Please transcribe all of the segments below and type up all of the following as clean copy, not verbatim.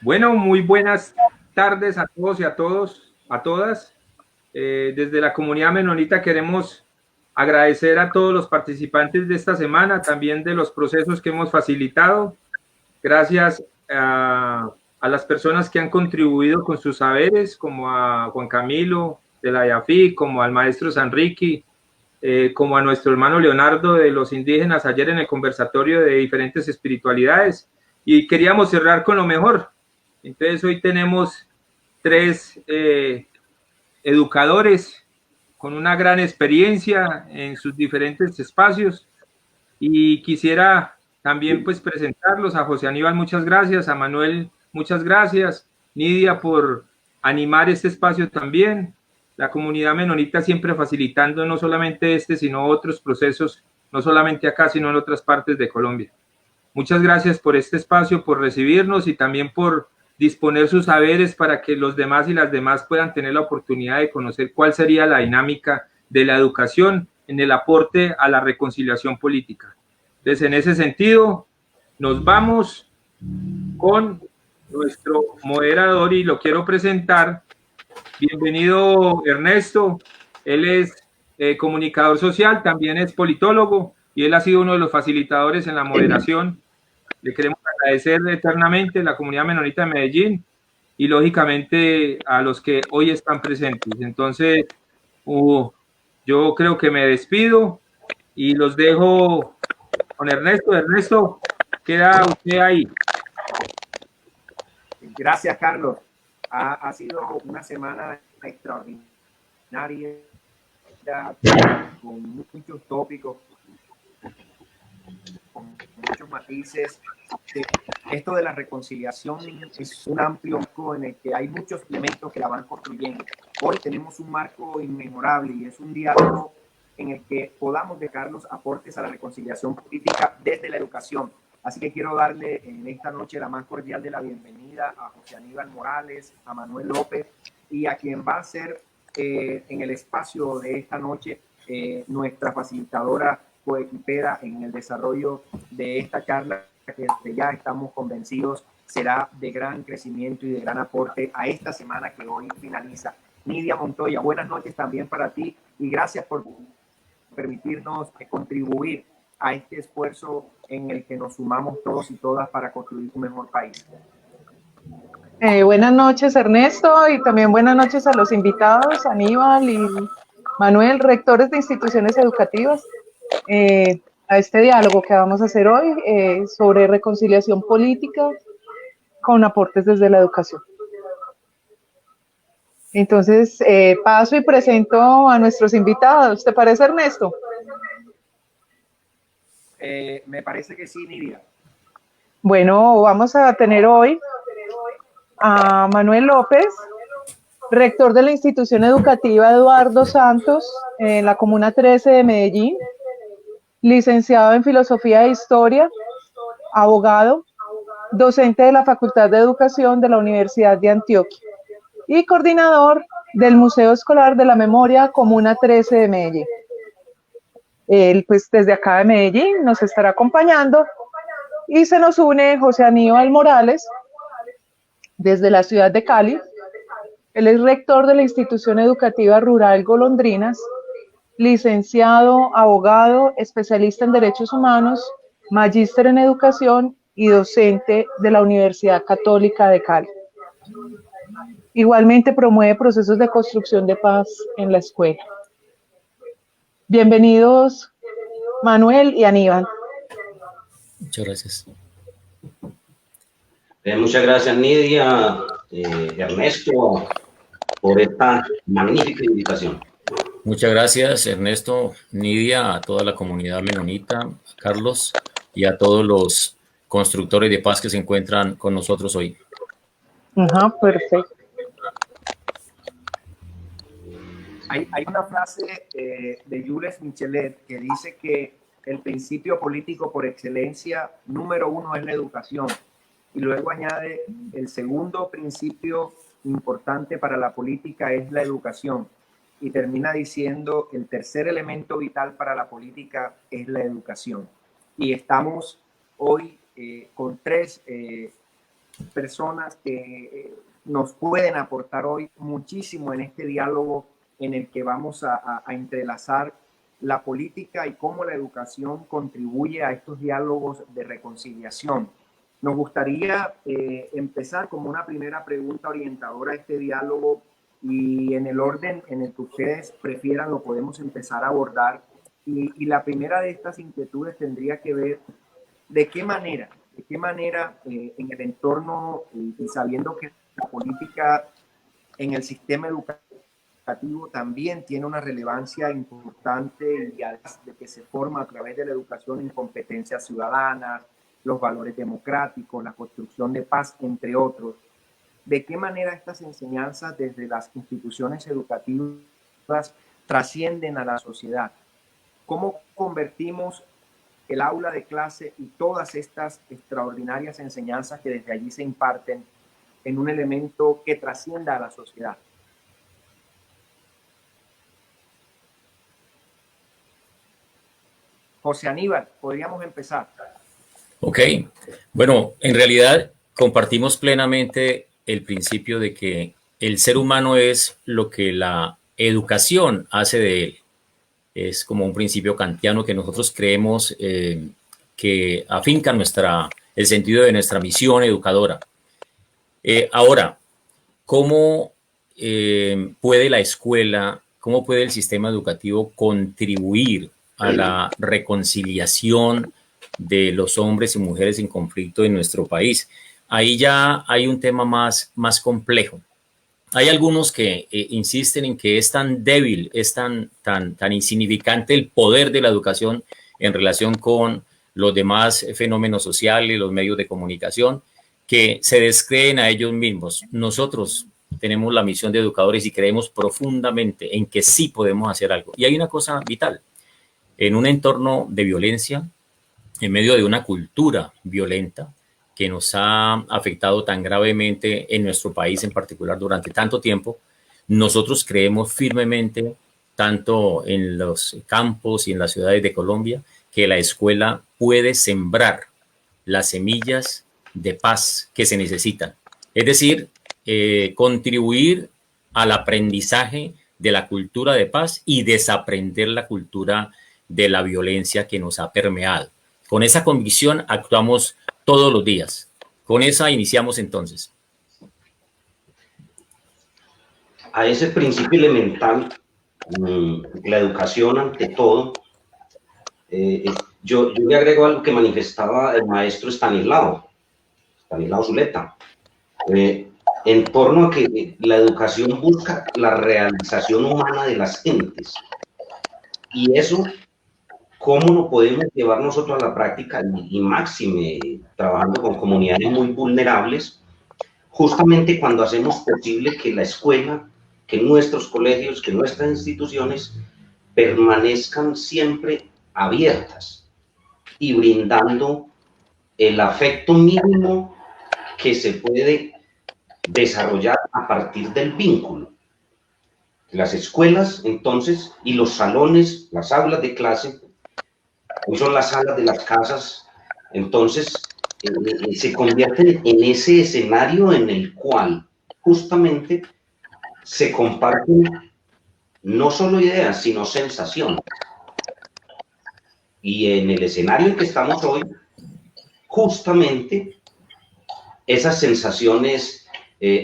Bueno, muy buenas tardes a todos y a todas. Desde la comunidad menonita queremos agradecer a todos los participantes de esta semana, también de los procesos que hemos facilitado. Gracias a las personas que han contribuido con sus saberes, como a Juan Camilo de la IAFI, como al maestro Sanriqui, como a nuestro hermano Leonardo de los indígenas ayer en el conversatorio de diferentes espiritualidades. Y queríamos cerrar con lo mejor. Entonces hoy tenemos tres educadores con una gran experiencia en sus diferentes espacios y quisiera también pues presentarlos. A José Aníbal, muchas gracias, a Manuel, muchas gracias, Nidia por animar este espacio también, la comunidad menonita siempre facilitando no solamente este, sino otros procesos, no solamente acá, sino en otras partes de Colombia. Muchas gracias por este espacio, por recibirnos y también por disponer sus saberes para que los demás y las demás puedan tener la oportunidad de conocer cuál sería la dinámica de la educación en el aporte a la reconciliación política. Entonces, en ese sentido, nos vamos con nuestro moderador y lo quiero presentar. Bienvenido, Ernesto. Él es comunicador social, también es politólogo y él ha sido uno de los facilitadores en la moderación. Le queremos agradecer eternamente a la comunidad menonita de Medellín y lógicamente a los que hoy están presentes. Entonces, yo creo que me despido y los dejo con Ernesto. Ernesto, queda usted ahí. Gracias, Carlos. Ha sido una semana extraordinaria, con muchos tópicos, con muchos matices. Esto de la reconciliación es un amplio marco en el que hay muchos elementos que la van construyendo. Hoy tenemos un marco inmejorable y es un diálogo en el que podamos dejar los aportes a la reconciliación política desde la educación. Así que quiero darle en esta noche la más cordial de la bienvenida a José Aníbal Morales, a Manuel López y a quien va a ser en el espacio de esta noche nuestra facilitadora coequipera en el desarrollo de esta charla, que desde ya estamos convencidos será de gran crecimiento y de gran aporte a esta semana que hoy finaliza. Nidia Montoya, buenas noches también para ti y gracias por permitirnos contribuir a este esfuerzo en el que nos sumamos todos y todas para construir un mejor país. Buenas noches, Ernesto, y también buenas noches a los invitados, Aníbal y Manuel, rectores de instituciones educativas, a este diálogo que vamos a hacer hoy sobre reconciliación política con aportes desde la educación. Entonces, paso y presento a nuestros invitados. ¿Te parece, Ernesto? Me parece que sí, Nidia. Bueno, vamos a tener hoy a Manuel López, rector de la institución educativa Eduardo Santos, en la Comuna 13 de Medellín, licenciado en Filosofía e Historia, abogado, docente de la Facultad de Educación de la Universidad de Antioquia y coordinador del Museo Escolar de la Memoria Comuna 13 de Medellín. Él, pues, desde acá de Medellín nos estará acompañando y se nos une José Aníbal Morales, desde la ciudad de Cali. Él es rector de la institución educativa rural Golondrinas, licenciado, abogado, especialista en derechos humanos, magíster en educación y docente de la Universidad Católica de Cali. Igualmente promueve procesos de construcción de paz en la escuela. Bienvenidos, Manuel y Aníbal. Muchas gracias. Muchas gracias, Nidia, Ernesto, por esta magnífica invitación. Muchas gracias, Ernesto, Nidia, a toda la comunidad menonita, a Carlos y a todos los constructores de paz que se encuentran con nosotros hoy. Ajá, perfecto. Hay una frase de Jules Michelet que dice que el principio político por excelencia número uno es la educación. Y luego añade, el segundo principio importante para la política es la educación. Y termina diciendo, el tercer elemento vital para la política es la educación. Y estamos hoy con tres personas que nos pueden aportar hoy muchísimo en este diálogo en el que vamos a entrelazar la política y cómo la educación contribuye a estos diálogos de reconciliación. Nos gustaría empezar como una primera pregunta orientadora a este diálogo, y en el orden en el que ustedes prefieran lo podemos empezar a abordar. Y la primera de estas inquietudes tendría que ver de qué manera en el entorno y sabiendo que la política en el sistema educativo también tiene una relevancia importante, y además de que se forma a través de la educación en competencias ciudadanas, los valores democráticos, la construcción de paz, entre otros. ¿De qué manera estas enseñanzas desde las instituciones educativas trascienden a la sociedad? ¿Cómo convertimos el aula de clase y todas estas extraordinarias enseñanzas que desde allí se imparten en un elemento que trascienda a la sociedad? José Aníbal, podríamos empezar. Ok, bueno, en realidad compartimos plenamente el principio de que el ser humano es lo que la educación hace de él. Es como un principio kantiano que nosotros creemos que afinca el sentido de nuestra misión educadora. Ahora, ¿cómo puede la escuela, cómo puede el sistema educativo contribuir a la reconciliación de los hombres y mujeres en conflicto en nuestro país? Ahí ya hay un tema más complejo. Hay algunos que insisten en que es tan débil, es tan insignificante el poder de la educación en relación con los demás fenómenos sociales, los medios de comunicación, que se descreen a ellos mismos. Nosotros tenemos la misión de educadores y creemos profundamente en que sí podemos hacer algo. Y hay una cosa vital. En un entorno de violencia, en medio de una cultura violenta que nos ha afectado tan gravemente en nuestro país en particular durante tanto tiempo, nosotros creemos firmemente, tanto en los campos y en las ciudades de Colombia, que la escuela puede sembrar las semillas de paz que se necesitan. Es decir, contribuir al aprendizaje de la cultura de paz y desaprender la cultura de la violencia que nos ha permeado. Con esa convicción actuamos todos los días. Con esa iniciamos entonces. A ese principio elemental, la educación ante todo, yo le agrego algo que manifestaba el maestro Stanislao Zuleta, en torno a que la educación busca la realización humana de las gentes. Y eso, ¿cómo lo podemos llevar nosotros a la práctica? Y máxime, trabajando con comunidades muy vulnerables, justamente cuando hacemos posible que la escuela, que nuestros colegios, que nuestras instituciones permanezcan siempre abiertas y brindando el afecto mínimo que se puede desarrollar a partir del vínculo. Las escuelas, entonces, y los salones, las aulas de clase, hoy son las salas de las casas, entonces se convierten en ese escenario en el cual justamente se comparten no solo ideas, sino sensaciones. Y en el escenario en que estamos hoy, justamente esas sensaciones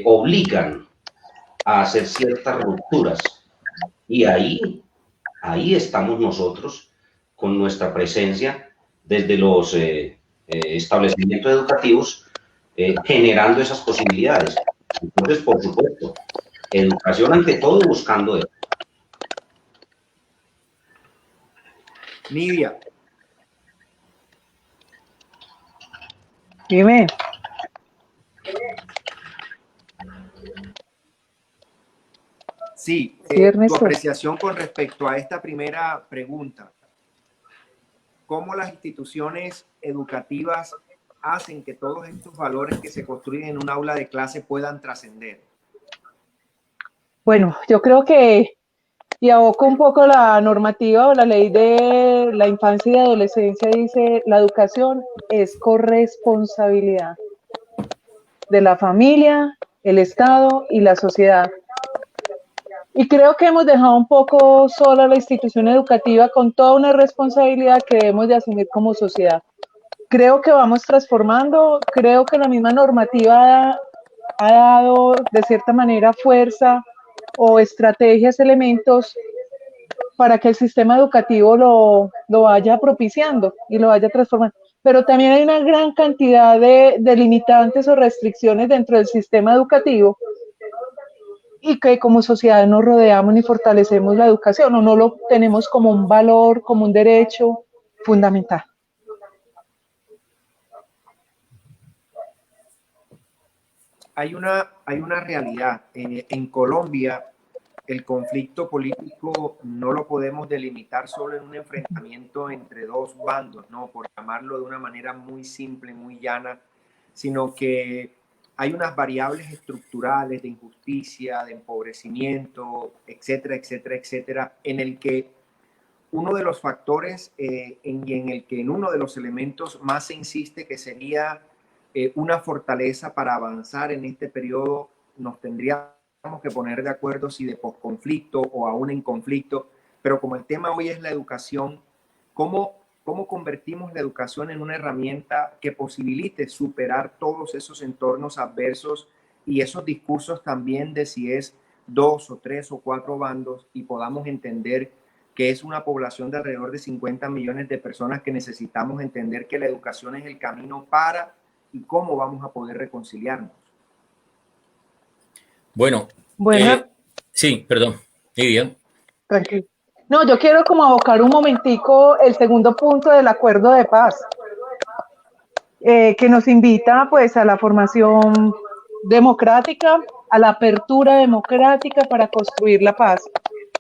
obligan a hacer ciertas rupturas. Y ahí estamos nosotros con nuestra presencia desde los establecimientos educativos, generando esas posibilidades. Entonces, por supuesto, educación ante todo buscando eso. Nidia. Dime. Sí, tu apreciación con respecto a esta primera pregunta. ¿Cómo las instituciones educativas hacen que todos estos valores que se construyen en un aula de clase puedan trascender? Bueno, yo creo que, y aboco un poco la normativa o la ley de la infancia y adolescencia, dice, la educación es corresponsabilidad. de la familia, el Estado y la sociedad. Y creo que hemos dejado un poco sola la institución educativa con toda una responsabilidad que debemos de asumir como sociedad. Creo que vamos transformando, creo que la misma normativa ha dado de cierta manera fuerza o estrategias, elementos para que el sistema educativo lo vaya propiciando y lo vaya transformando. Pero también hay una gran cantidad de limitantes o restricciones dentro del sistema educativo y que como sociedad nos rodeamos ni fortalecemos la educación o no lo tenemos como un valor, como un derecho fundamental. Hay una realidad. En Colombia, el conflicto político no lo podemos delimitar solo en un enfrentamiento entre dos bandos, ¿no? Por llamarlo de una manera muy simple, muy llana, sino que hay unas variables estructurales de injusticia, de empobrecimiento, etcétera, etcétera, etcétera, en el que uno de los factores en el que en uno de los elementos más se insiste, que sería una fortaleza para avanzar en este periodo, nos tendríamos que poner de acuerdo si de posconflicto o aún en conflicto, pero como el tema hoy es la educación, ¿cómo convertimos la educación en una herramienta que posibilite superar todos esos entornos adversos y esos discursos también de si es 2 o 3 o 4 bandos y podamos entender que es una población de alrededor de 50 millones de personas que necesitamos entender que la educación es el camino para y cómo vamos a poder reconciliarnos? Bueno, sí, perdón, Lidia. Tranquilo. No, yo quiero como abocar un momentico el segundo punto del acuerdo de paz, que nos invita pues a la formación democrática, a la apertura democrática para construir la paz.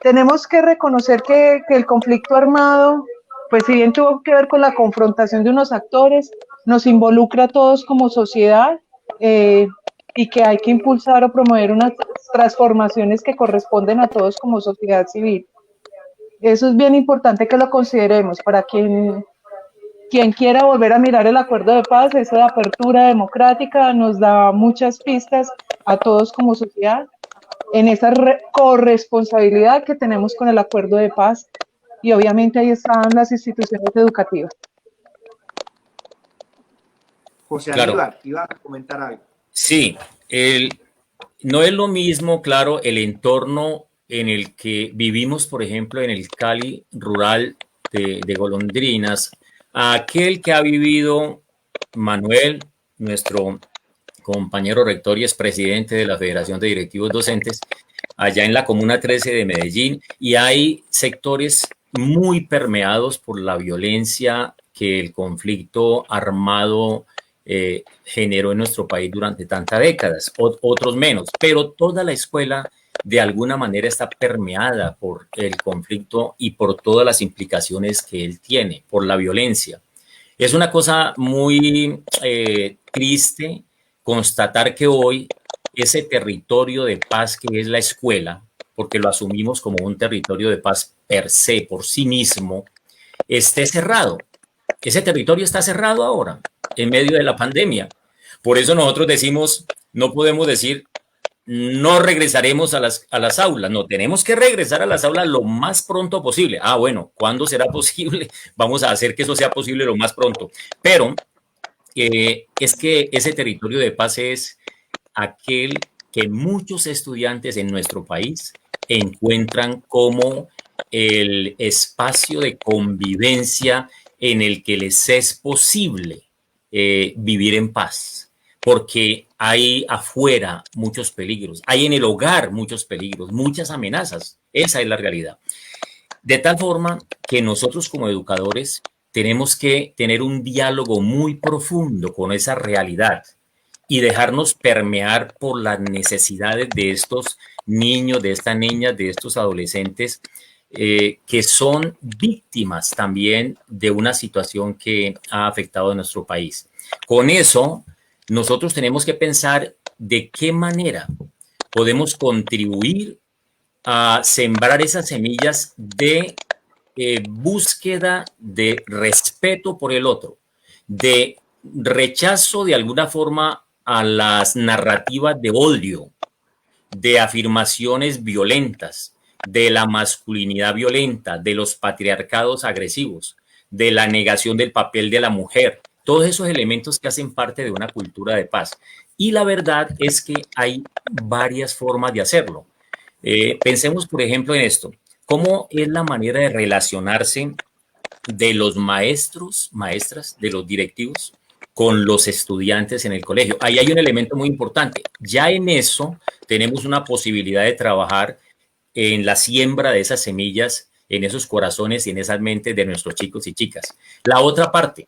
Tenemos que reconocer que el conflicto armado, pues si bien tuvo que ver con la confrontación de unos actores, nos involucra a todos como sociedad y que hay que impulsar o promover unas transformaciones que corresponden a todos como sociedad civil. Eso es bien importante que lo consideremos para quien quiera volver a mirar el acuerdo de paz. Eso de apertura democrática nos da muchas pistas a todos como sociedad en esa corresponsabilidad que tenemos con el acuerdo de paz y obviamente ahí están las instituciones educativas. José Claro. Aníbal, iba a comentar algo. Sí, no es lo mismo, claro, el entorno en el que vivimos, por ejemplo, en el Cali rural de Golondrinas, a aquel que ha vivido Manuel, nuestro compañero rector y expresidente de la Federación de Directivos Docentes, allá en la Comuna 13 de Medellín, y hay sectores muy permeados por la violencia que el conflicto armado generó en nuestro país durante tantas décadas, otros menos, pero toda la escuela de alguna manera está permeada por el conflicto y por todas las implicaciones que él tiene, por la violencia. Es una cosa muy triste constatar que hoy ese territorio de paz que es la escuela, porque lo asumimos como un territorio de paz per se, por sí mismo, esté cerrado. Ese territorio está cerrado ahora, en medio de la pandemia. Por eso nosotros decimos, no podemos decir, no regresaremos a las aulas. No, tenemos que regresar a las aulas lo más pronto posible. Ah, bueno, ¿cuándo será posible? Vamos a hacer que eso sea posible lo más pronto. Pero es que ese territorio de paz es aquel que muchos estudiantes en nuestro país encuentran como el espacio de convivencia en el que les es posible vivir en paz, porque hay afuera muchos peligros, hay en el hogar muchos peligros, muchas amenazas. Esa es la realidad. De tal forma que nosotros como educadores tenemos que tener un diálogo muy profundo con esa realidad y dejarnos permear por las necesidades de estos niños, de estas niñas, de estos adolescentes que son víctimas también de una situación que ha afectado a nuestro país. Con eso, nosotros tenemos que pensar de qué manera podemos contribuir a sembrar esas semillas de búsqueda de respeto por el otro, de rechazo de alguna forma a las narrativas de odio, de afirmaciones violentas, de la masculinidad violenta, de los patriarcados agresivos, de la negación del papel de la mujer, todos esos elementos que hacen parte de una cultura de paz. Y la verdad es que hay varias formas de hacerlo. Pensemos, por ejemplo, en esto. ¿Cómo es la manera de relacionarse de los maestros, maestras, de los directivos con los estudiantes en el colegio? Ahí hay un elemento muy importante. Ya en eso tenemos una posibilidad de trabajar en la siembra de esas semillas, en esos corazones y en esas mentes de nuestros chicos y chicas. La otra parte,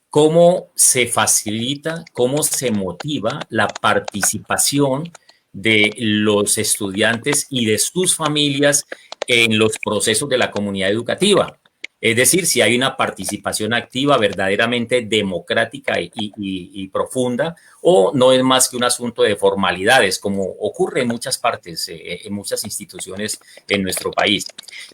cómo se facilita, cómo se motiva la participación de los estudiantes y de sus familias en los procesos de la comunidad educativa. Es decir, si hay una participación activa verdaderamente democrática y profunda, o no es más que un asunto de formalidades, como ocurre en muchas partes, en muchas instituciones en nuestro país.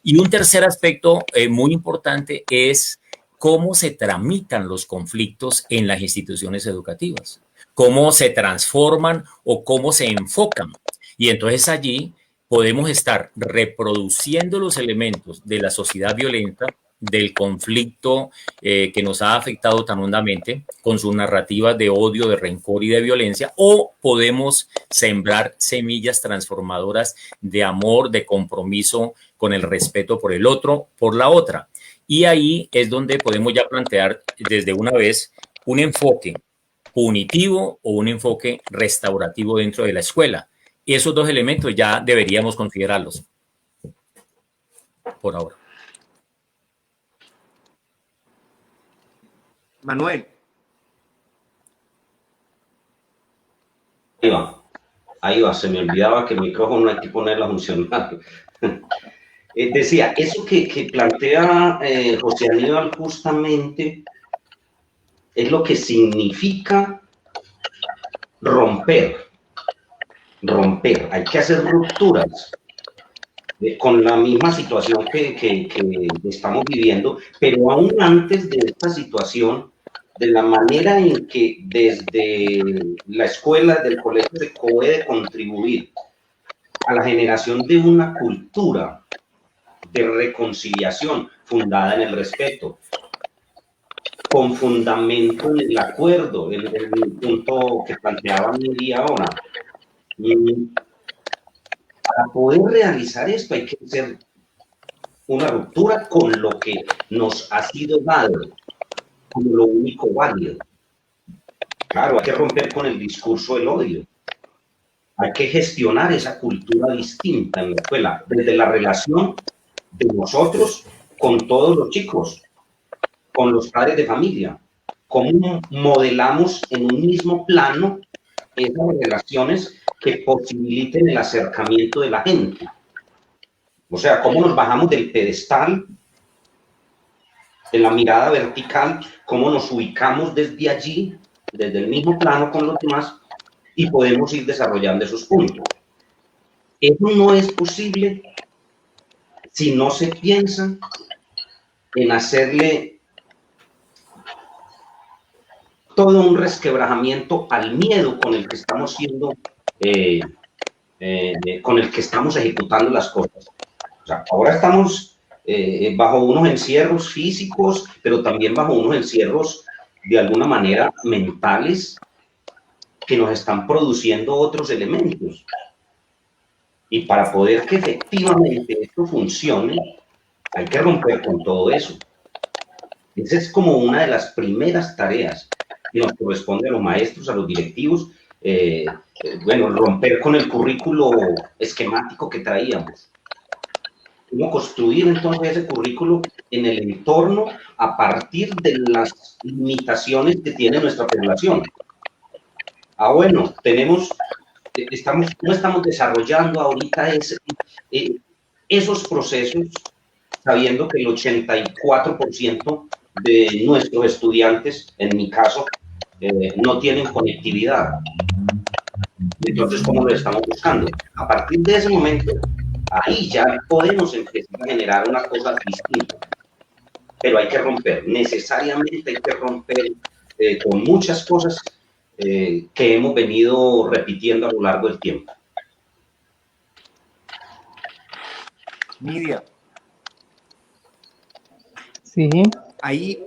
Y un tercer aspecto muy importante es cómo se tramitan los conflictos en las instituciones educativas, cómo se transforman o cómo se enfocan. Y entonces allí podemos estar reproduciendo los elementos de la sociedad violenta, del conflicto que nos ha afectado tan hondamente con sus narrativas de odio, de rencor y de violencia, o podemos sembrar semillas transformadoras de amor, de compromiso con el respeto por el otro, por la otra. Y ahí es donde podemos ya plantear desde una vez un enfoque punitivo o un enfoque restaurativo dentro de la escuela. Y esos dos elementos ya deberíamos considerarlos por ahora. Manuel. Ahí va, se me olvidaba que el micrófono hay que ponerlo a funcionar. Decía, eso que plantea José Aníbal justamente es lo que significa romper. Hay que hacer rupturas con la misma situación que estamos viviendo, pero aún antes de esta situación, de la manera en que desde la escuela, del colegio, se puede contribuir a la generación de una cultura de reconciliación fundada en el respeto, con fundamento en el acuerdo, en el punto que planteaba Miri ahora. Para poder realizar esto hay que hacer una ruptura con lo que nos ha sido dado como lo único válido. Claro, hay que romper con el discurso del odio. Hay que gestionar esa cultura distinta en la escuela, desde la relación de nosotros con todos los chicos, con los padres de familia. Cómo modelamos en un mismo plano esas relaciones que posibiliten el acercamiento de la gente. O sea, cómo nos bajamos del pedestal, de la mirada vertical, cómo nos ubicamos desde allí, desde el mismo plano con los demás, y podemos ir desarrollando esos puntos. Eso no es posible si no se piensa en hacerle todo un resquebrajamiento al miedo con el que estamos siendo, con el que estamos ejecutando las cosas. O sea, ahora estamos bajo unos encierros físicos, pero también bajo unos encierros de alguna manera mentales que nos están produciendo otros elementos. Y para poder que efectivamente esto funcione, hay que romper con todo eso. Esa es como una de las primeras tareas que nos corresponde a los maestros, a los directivos, bueno, romper con el currículo esquemático que traíamos. Cómo construir entonces ese currículo en el entorno a partir de las limitaciones que tiene nuestra población. Bueno, no estamos desarrollando ahorita esos procesos, sabiendo que el 84% de nuestros estudiantes, en mi caso, no tienen conectividad. Entonces, ¿cómo lo estamos buscando? A partir de ese momento, ahí ya podemos empezar a generar una cosa distinta. Pero hay que romper, necesariamente hay que romper con muchas cosas que hemos venido repitiendo a lo largo del tiempo. Nidia. Sí. Ahí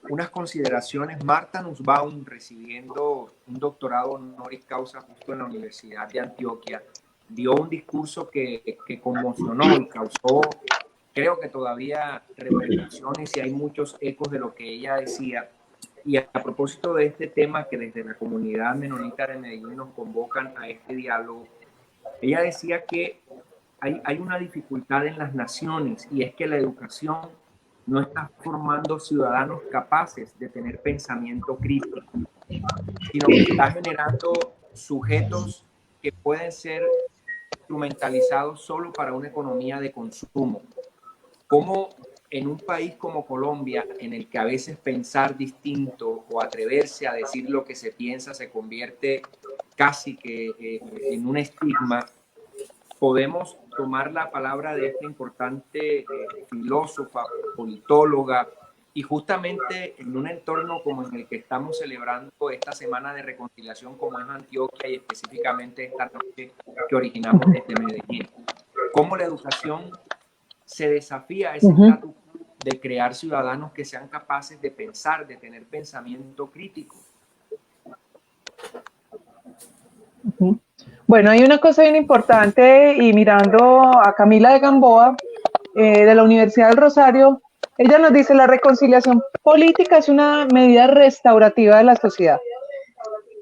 unas consideraciones. Marta Nussbaum, recibiendo un doctorado honoris causa justo en la Universidad de Antioquia, dio un discurso que conmocionó y causó, creo que todavía, reverberaciones, y hay muchos ecos de lo que ella decía. Y a propósito de este tema que desde la comunidad menonita de Medellín nos convocan a este diálogo, ella decía que hay una dificultad en las naciones, y es que la educación no está formando ciudadanos capaces de tener pensamiento crítico, sino que está generando sujetos que pueden ser instrumentalizados solo para una economía de consumo. Como en un país como Colombia, en el que a veces pensar distinto o atreverse a decir lo que se piensa se convierte casi que en un estigma, podemos tomar la palabra de esta importante filósofa, politóloga, y justamente en un entorno como en el que estamos celebrando esta semana de reconciliación, como es Antioquia, y específicamente esta noche que originamos desde Medellín. ¿Cómo la educación se desafía a ese estatus de crear ciudadanos que sean capaces de pensar, de tener pensamiento crítico? Bueno, hay una cosa bien importante, y mirando a Camila de Gamboa, de la Universidad del Rosario, ella nos dice: la reconciliación política es una medida restaurativa de la sociedad.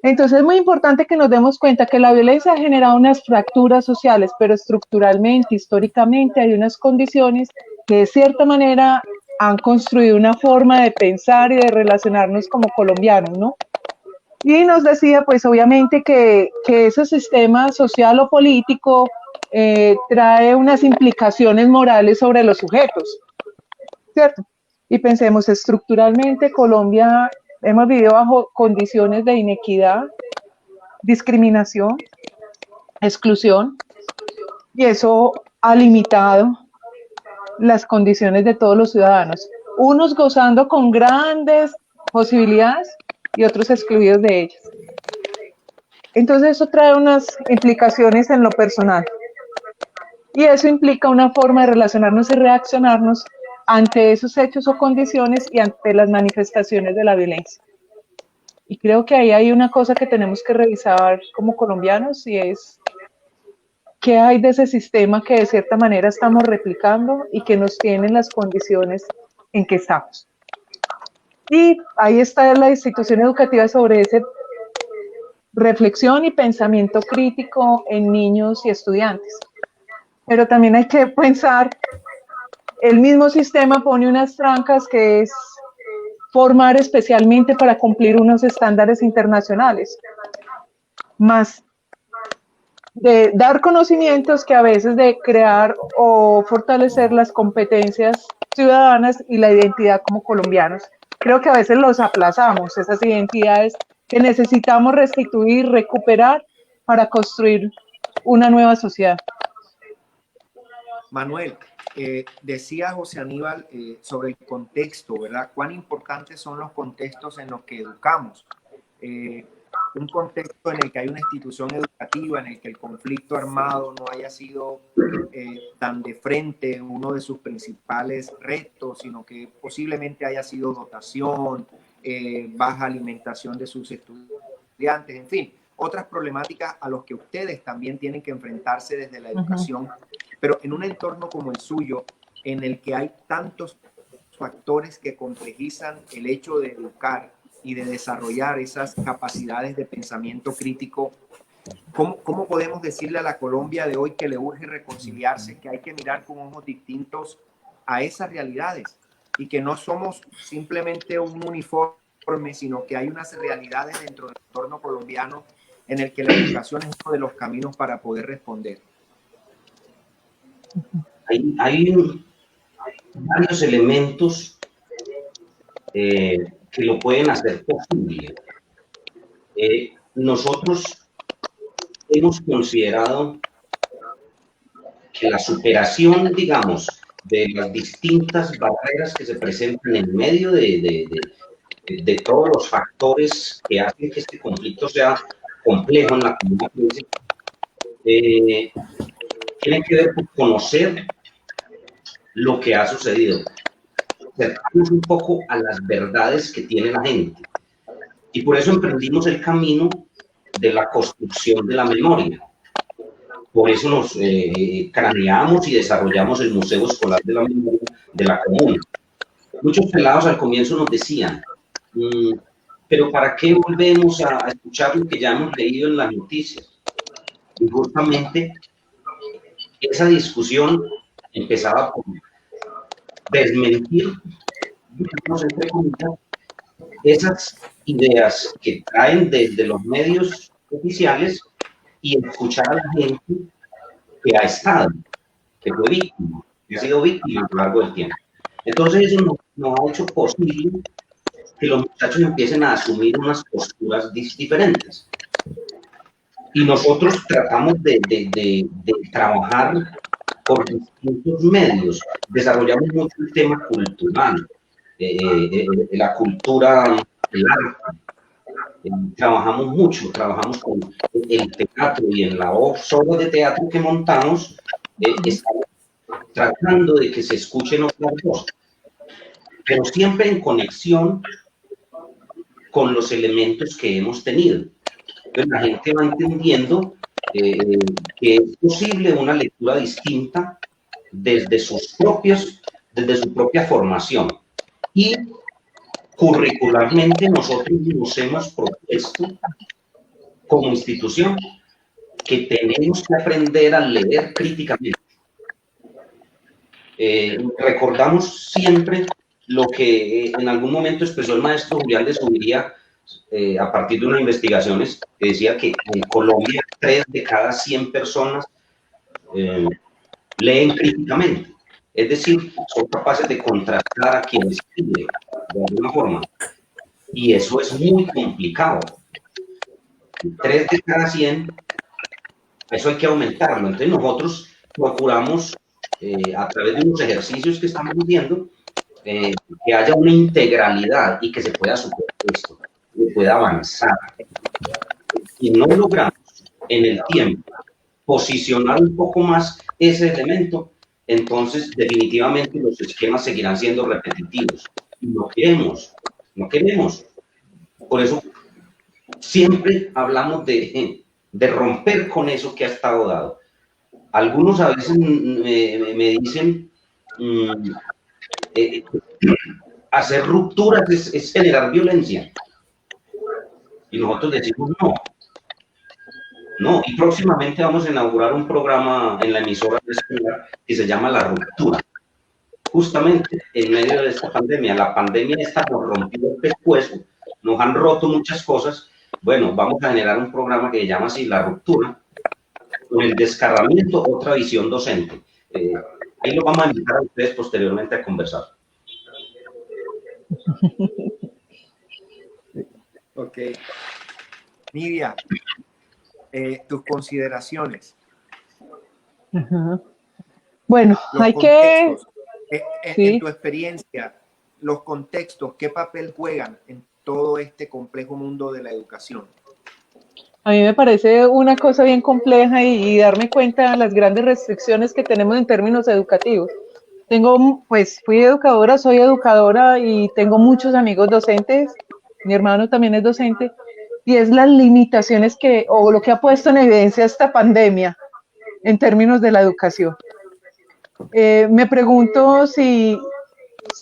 Entonces es muy importante que nos demos cuenta que la violencia ha generado unas fracturas sociales, pero estructuralmente, históricamente, hay unas condiciones que de cierta manera han construido una forma de pensar y de relacionarnos como colombianos, ¿no? Y nos decía, pues obviamente que ese sistema social o político trae unas implicaciones morales sobre los sujetos, ¿cierto? Y pensemos, estructuralmente Colombia hemos vivido bajo condiciones de inequidad, discriminación, exclusión, y eso ha limitado las condiciones de todos los ciudadanos, unos gozando con grandes posibilidades y otros excluidos de ellas. Entonces eso trae unas implicaciones en lo personal, y eso implica una forma de relacionarnos y reaccionarnos ante esos hechos o condiciones y ante las manifestaciones de la violencia. Y creo que ahí hay una cosa que tenemos que revisar como colombianos, y es qué hay de ese sistema que de cierta manera estamos replicando y que nos tiene las condiciones en que estamos. Y ahí está la institución educativa sobre esa reflexión y pensamiento crítico en niños y estudiantes. Pero también hay que pensar, el mismo sistema pone unas trancas, que es formar especialmente para cumplir unos estándares internacionales, más de dar conocimientos que a veces de crear o fortalecer las competencias ciudadanas y la identidad como colombianos. Creo que a veces los aplazamos, esas identidades que necesitamos restituir, recuperar para construir una nueva sociedad. Manuel, decía José Aníbal sobre el contexto, ¿verdad? Cuán importantes son los contextos en los que educamos. Un contexto en el que hay una institución educativa, en el que el conflicto armado no haya sido tan de frente uno de sus principales retos, sino que posiblemente haya sido dotación, baja alimentación de sus estudiantes, en fin, otras problemáticas a las que ustedes también tienen que enfrentarse desde la educación, pero en un entorno como el suyo, en el que hay tantos factores que complejizan el hecho de educar y de desarrollar esas capacidades de pensamiento crítico, ¿cómo podemos decirle a la Colombia de hoy que le urge reconciliarse, que hay que mirar con ojos distintos a esas realidades y que no somos simplemente un uniforme, sino que hay unas realidades dentro del entorno colombiano en el que la educación es uno de los caminos para poder responder? Hay varios elementos que lo pueden hacer posible. Nosotros hemos considerado que la superación, digamos, de las distintas barreras que se presentan en medio de de todos los factores que hacen que este conflicto sea complejo en la comunidad, tiene que ver con conocer lo que ha sucedido, acercarnos un poco a las verdades que tiene la gente. Y por eso emprendimos el camino de la construcción de la memoria. Por eso nos craneamos y desarrollamos el Museo Escolar de la Memoria de la Comuna. Muchos pelados al comienzo nos decían, pero ¿para qué volvemos a escuchar lo que ya hemos leído en las noticias? Y justamente esa discusión empezaba por desmentir, entre comillas, esas ideas que traen desde los medios oficiales y escuchar a la gente que ha estado, que fue víctima, que ha sido víctima a lo largo del tiempo. Entonces eso nos ha hecho posible que los muchachos empiecen a asumir unas posturas diferentes. Y nosotros tratamos de trabajar por distintos medios. Desarrollamos mucho el tema cultural, la cultura del arte. Trabajamos con el teatro, y en la obra de teatro que montamos estamos tratando de que se escuchen otras voces, pero siempre en conexión con los elementos que hemos tenido. Entonces la gente va entendiendo que es posible una lectura distinta desde su propia formación. Y curricularmente nosotros nos hemos propuesto como institución que tenemos que aprender a leer críticamente. Recordamos siempre lo que en algún momento expresó el maestro Julián de Zubiría a partir de unas investigaciones que decía que en Colombia 3 de cada 100 personas leen críticamente. Es decir, son capaces de contrastar a quien escribe de alguna forma. Y eso es muy complicado. 3 de cada 100, eso hay que aumentarlo. Entonces nosotros procuramos, a través de unos ejercicios que estamos viendo, que haya una integralidad y que se pueda superar esto, que pueda avanzar. Y no logramos en el tiempo posicionar un poco más ese elemento, entonces definitivamente los esquemas seguirán siendo repetitivos. Y no queremos. Por eso siempre hablamos de romper con eso que ha estado dado. Algunos a veces me dicen, hacer rupturas es generar violencia. Y nosotros decimos no. Y próximamente vamos a inaugurar un programa en la emisora que se llama La Ruptura. Justamente en medio de esta pandemia. La pandemia esta nos rompió el pescuezo, nos han roto muchas cosas. Bueno, vamos a generar un programa que se llama así La Ruptura, con el descarramiento, otra visión docente. Ahí lo vamos a invitar a ustedes posteriormente a conversar. Ok. Nidia, tus consideraciones. Bueno, hay que... En tu experiencia, los contextos, ¿qué papel juegan en todo este complejo mundo de la educación? A mí me parece una cosa bien compleja y darme cuenta de las grandes restricciones que tenemos en términos educativos. Fui educadora, soy educadora y tengo muchos amigos docentes, mi hermano también es docente, y es las limitaciones o lo que ha puesto en evidencia esta pandemia en términos de la educación. Me pregunto si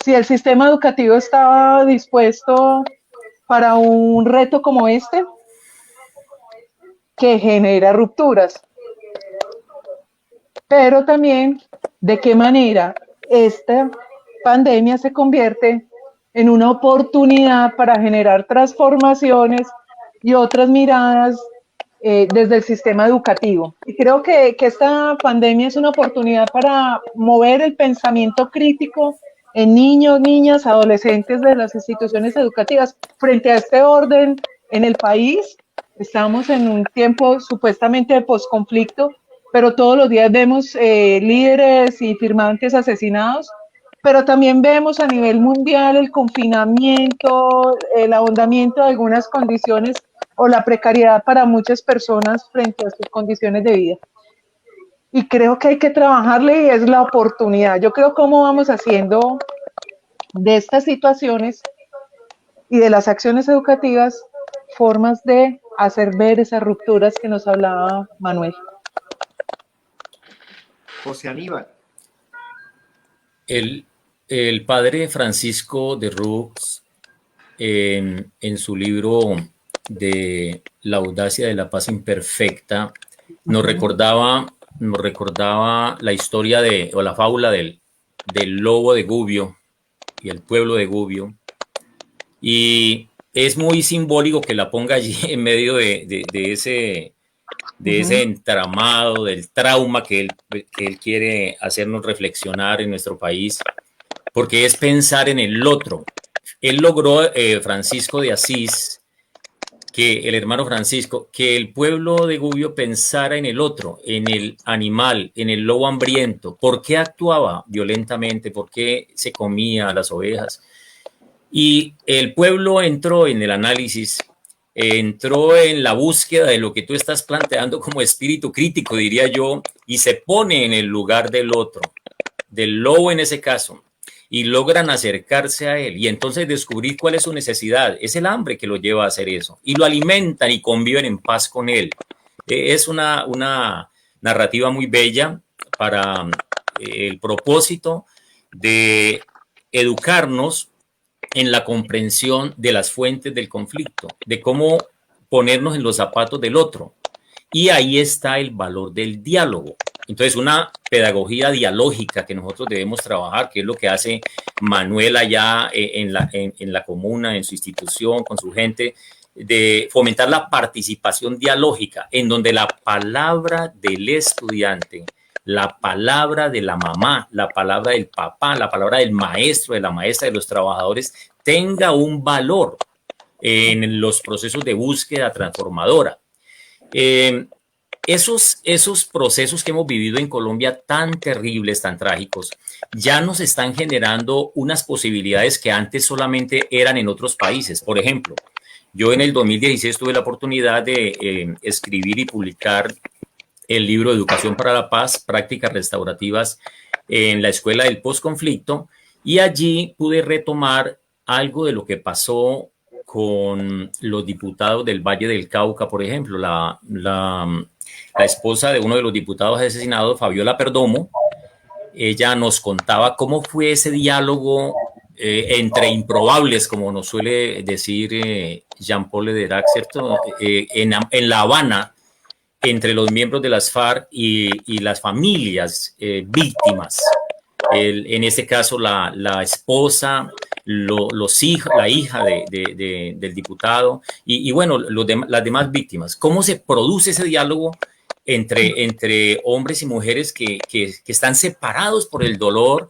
el sistema educativo estaba dispuesto para un reto como este, que genera rupturas, pero también de qué manera esta pandemia se convierte en una oportunidad para generar transformaciones y otras miradas desde el sistema educativo. Y creo que esta pandemia es una oportunidad para mover el pensamiento crítico en niños, niñas, adolescentes de las instituciones educativas frente a este orden en el país. Estamos en un tiempo supuestamente de posconflicto, pero todos los días vemos líderes y firmantes asesinados pero también vemos a nivel mundial el confinamiento, el ahondamiento de algunas condiciones o la precariedad para muchas personas frente a sus condiciones de vida. Y creo que hay que trabajarle y es la oportunidad. Yo creo cómo vamos haciendo de estas situaciones y de las acciones educativas formas de hacer ver esas rupturas que nos hablaba Manuel. José Aníbal. El padre Francisco de Roux, en su libro de La audacia de la paz imperfecta, nos recordaba la historia o la fábula del lobo de Gubbio y el pueblo de Gubbio. Y es muy simbólico que la ponga allí en medio de ese entramado, del trauma que él quiere hacernos reflexionar en nuestro país, porque es pensar en el otro. Él logró, Francisco de Asís, que el hermano Francisco, que el pueblo de Gubbio pensara en el otro, en el animal, en el lobo hambriento. ¿Por qué actuaba violentamente? ¿Por qué se comía a las ovejas? Y el pueblo entró en el análisis, entró en la búsqueda de lo que tú estás planteando como espíritu crítico, diría yo, y se pone en el lugar del otro, del lobo en ese caso, y logran acercarse a él y entonces descubrir cuál es su necesidad. Es el hambre que lo lleva a hacer eso, y lo alimentan y conviven en paz con él. Es una narrativa muy bella para el propósito de educarnos en la comprensión de las fuentes del conflicto, de cómo ponernos en los zapatos del otro. Y ahí está el valor del diálogo. Entonces, una pedagogía dialógica que nosotros debemos trabajar, que es lo que hace Manuel allá en la comuna, en su institución, con su gente, de fomentar la participación dialógica, en donde la palabra del estudiante, la palabra de la mamá, la palabra del papá, la palabra del maestro, de la maestra, de los trabajadores, tenga un valor en los procesos de búsqueda transformadora. Esos procesos que hemos vivido en Colombia tan terribles, tan trágicos, ya nos están generando unas posibilidades que antes solamente eran en otros países. Por ejemplo, yo en el 2016 tuve la oportunidad de escribir y publicar el libro Educación para la Paz, Prácticas Restaurativas en la Escuela del Postconflicto, y allí pude retomar algo de lo que pasó con los diputados del Valle del Cauca, por ejemplo, la esposa de uno de los diputados asesinados, Fabiola Perdomo. Ella nos contaba cómo fue ese diálogo entre improbables, como nos suele decir Jean-Paul Lederac, ¿cierto? En La Habana, entre los miembros de las FARC y las familias víctimas. En este caso, la esposa, los hijos, la hija del diputado y bueno, las demás víctimas. ¿Cómo se produce ese diálogo entre hombres y mujeres que están separados por el dolor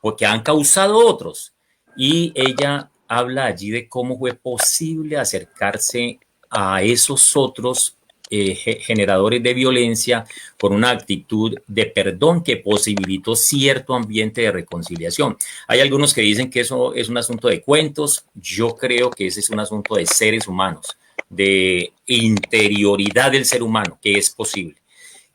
o que han causado otros? Y ella habla allí de cómo fue posible acercarse a esos otros generadores de violencia con una actitud de perdón que posibilitó cierto ambiente de reconciliación. Hay algunos que dicen que eso es un asunto de cuentos. Yo creo que ese es un asunto de seres humanos, de interioridad del ser humano, que es posible.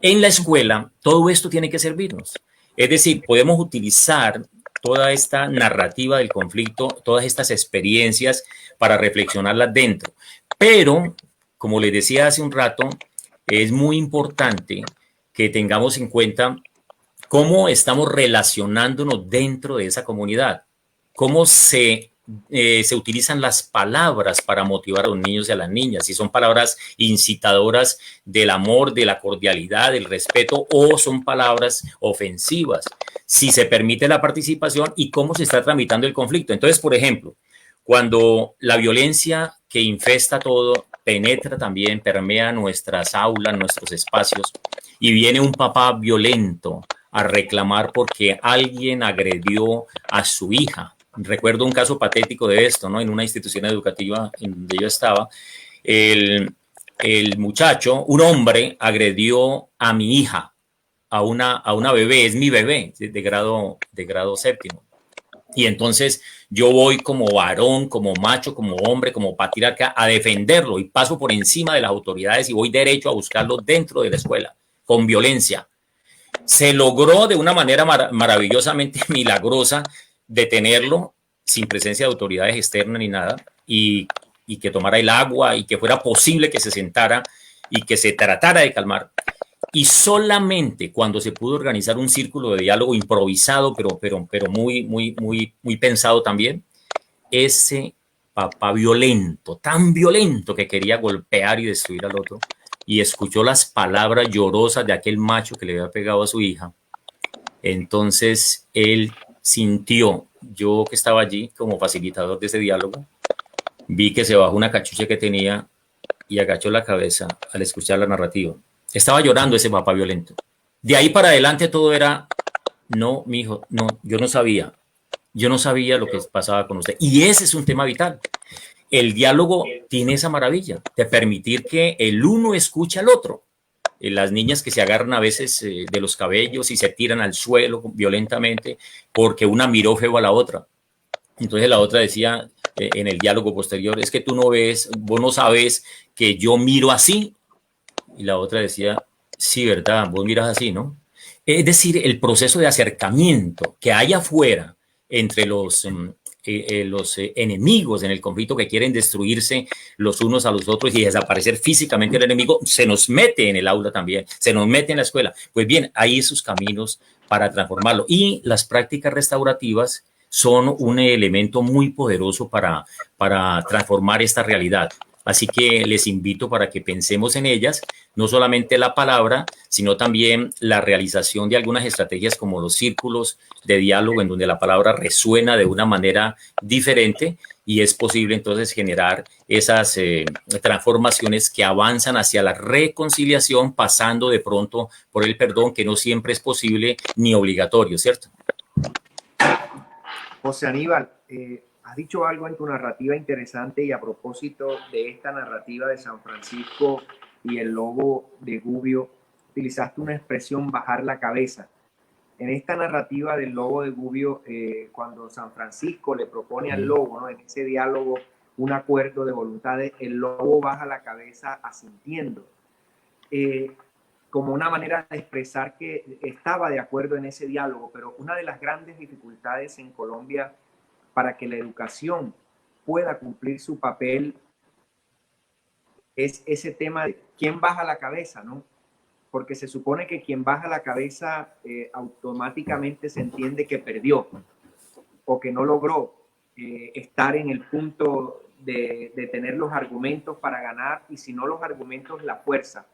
En la escuela, todo esto tiene que servirnos. Es decir, podemos utilizar toda esta narrativa del conflicto, todas estas experiencias para reflexionarlas dentro. Pero, como les decía hace un rato, es muy importante que tengamos en cuenta cómo estamos relacionándonos dentro de esa comunidad, cómo se utilizan las palabras para motivar a los niños y a las niñas, si son palabras incitadoras del amor, de la cordialidad, del respeto, o son palabras ofensivas, si se permite la participación y cómo se está tramitando el conflicto. Entonces, por ejemplo, cuando la violencia que infesta todo penetra también, permea nuestras aulas, nuestros espacios, y viene un papá violento a reclamar porque alguien agredió a su hija. Recuerdo un caso patético de esto, ¿no? En una institución educativa en donde yo estaba, el muchacho, un hombre, agredió a mi hija, a una bebé, es mi bebé, de grado séptimo. Y entonces yo voy como varón, como macho, como hombre, como patriarca a defenderlo y paso por encima de las autoridades y voy derecho a buscarlo dentro de la escuela, con violencia. Se logró de una manera maravillosamente milagrosa detenerlo sin presencia de autoridades externas ni nada y que tomara el agua y que fuera posible que se sentara y que se tratara de calmar. Y solamente cuando se pudo organizar un círculo de diálogo improvisado, pero muy pensado también, ese papá violento, tan violento que quería golpear y destruir al otro, y escuchó las palabras llorosas de aquel macho que le había pegado a su hija, entonces él sintió, yo que estaba allí como facilitador de ese diálogo, vi que se bajó una cachucha que tenía y agachó la cabeza al escuchar la narrativa. Estaba llorando ese papá violento. De ahí para adelante todo era, no, mi hijo, no, yo no sabía lo que pasaba con usted. Y ese es un tema vital. El diálogo tiene esa maravilla de permitir que el uno escuche al otro. Las niñas que se agarran a veces de los cabellos y se tiran al suelo violentamente porque una miró feo a la otra. Entonces la otra decía en el diálogo posterior, es que tú no ves, vos no sabes que yo miro así. Y la otra decía, sí, verdad, vos miras así, ¿no? Es decir, el proceso de acercamiento que hay afuera entre los enemigos en el conflicto que quieren destruirse los unos a los otros y desaparecer físicamente el enemigo, se nos mete en el aula también, se nos mete en la escuela. Pues bien, hay esos caminos para transformarlo. Y las prácticas restaurativas son un elemento muy poderoso para transformar esta realidad. Así que les invito para que pensemos en ellas, no solamente la palabra, sino también la realización de algunas estrategias como los círculos de diálogo en donde la palabra resuena de una manera diferente y es posible entonces generar esas transformaciones que avanzan hacia la reconciliación, pasando de pronto por el perdón, que no siempre es posible ni obligatorio, ¿cierto? José Aníbal, has dicho algo en tu narrativa interesante y a propósito de esta narrativa de San Francisco y el lobo de Gubbio, utilizaste una expresión bajar la cabeza. En esta narrativa del lobo de Gubbio, cuando San Francisco le propone al lobo, ¿no?, en ese diálogo, un acuerdo de voluntades, el lobo baja la cabeza asintiendo, como una manera de expresar que estaba de acuerdo en ese diálogo. Pero una de las grandes dificultades en Colombia para que la educación pueda cumplir su papel es ese tema de quién baja la cabeza, ¿no? Porque se supone que quien baja la cabeza automáticamente se entiende que perdió o que no logró estar en el punto de tener los argumentos para ganar, y si no los argumentos, la fuerza.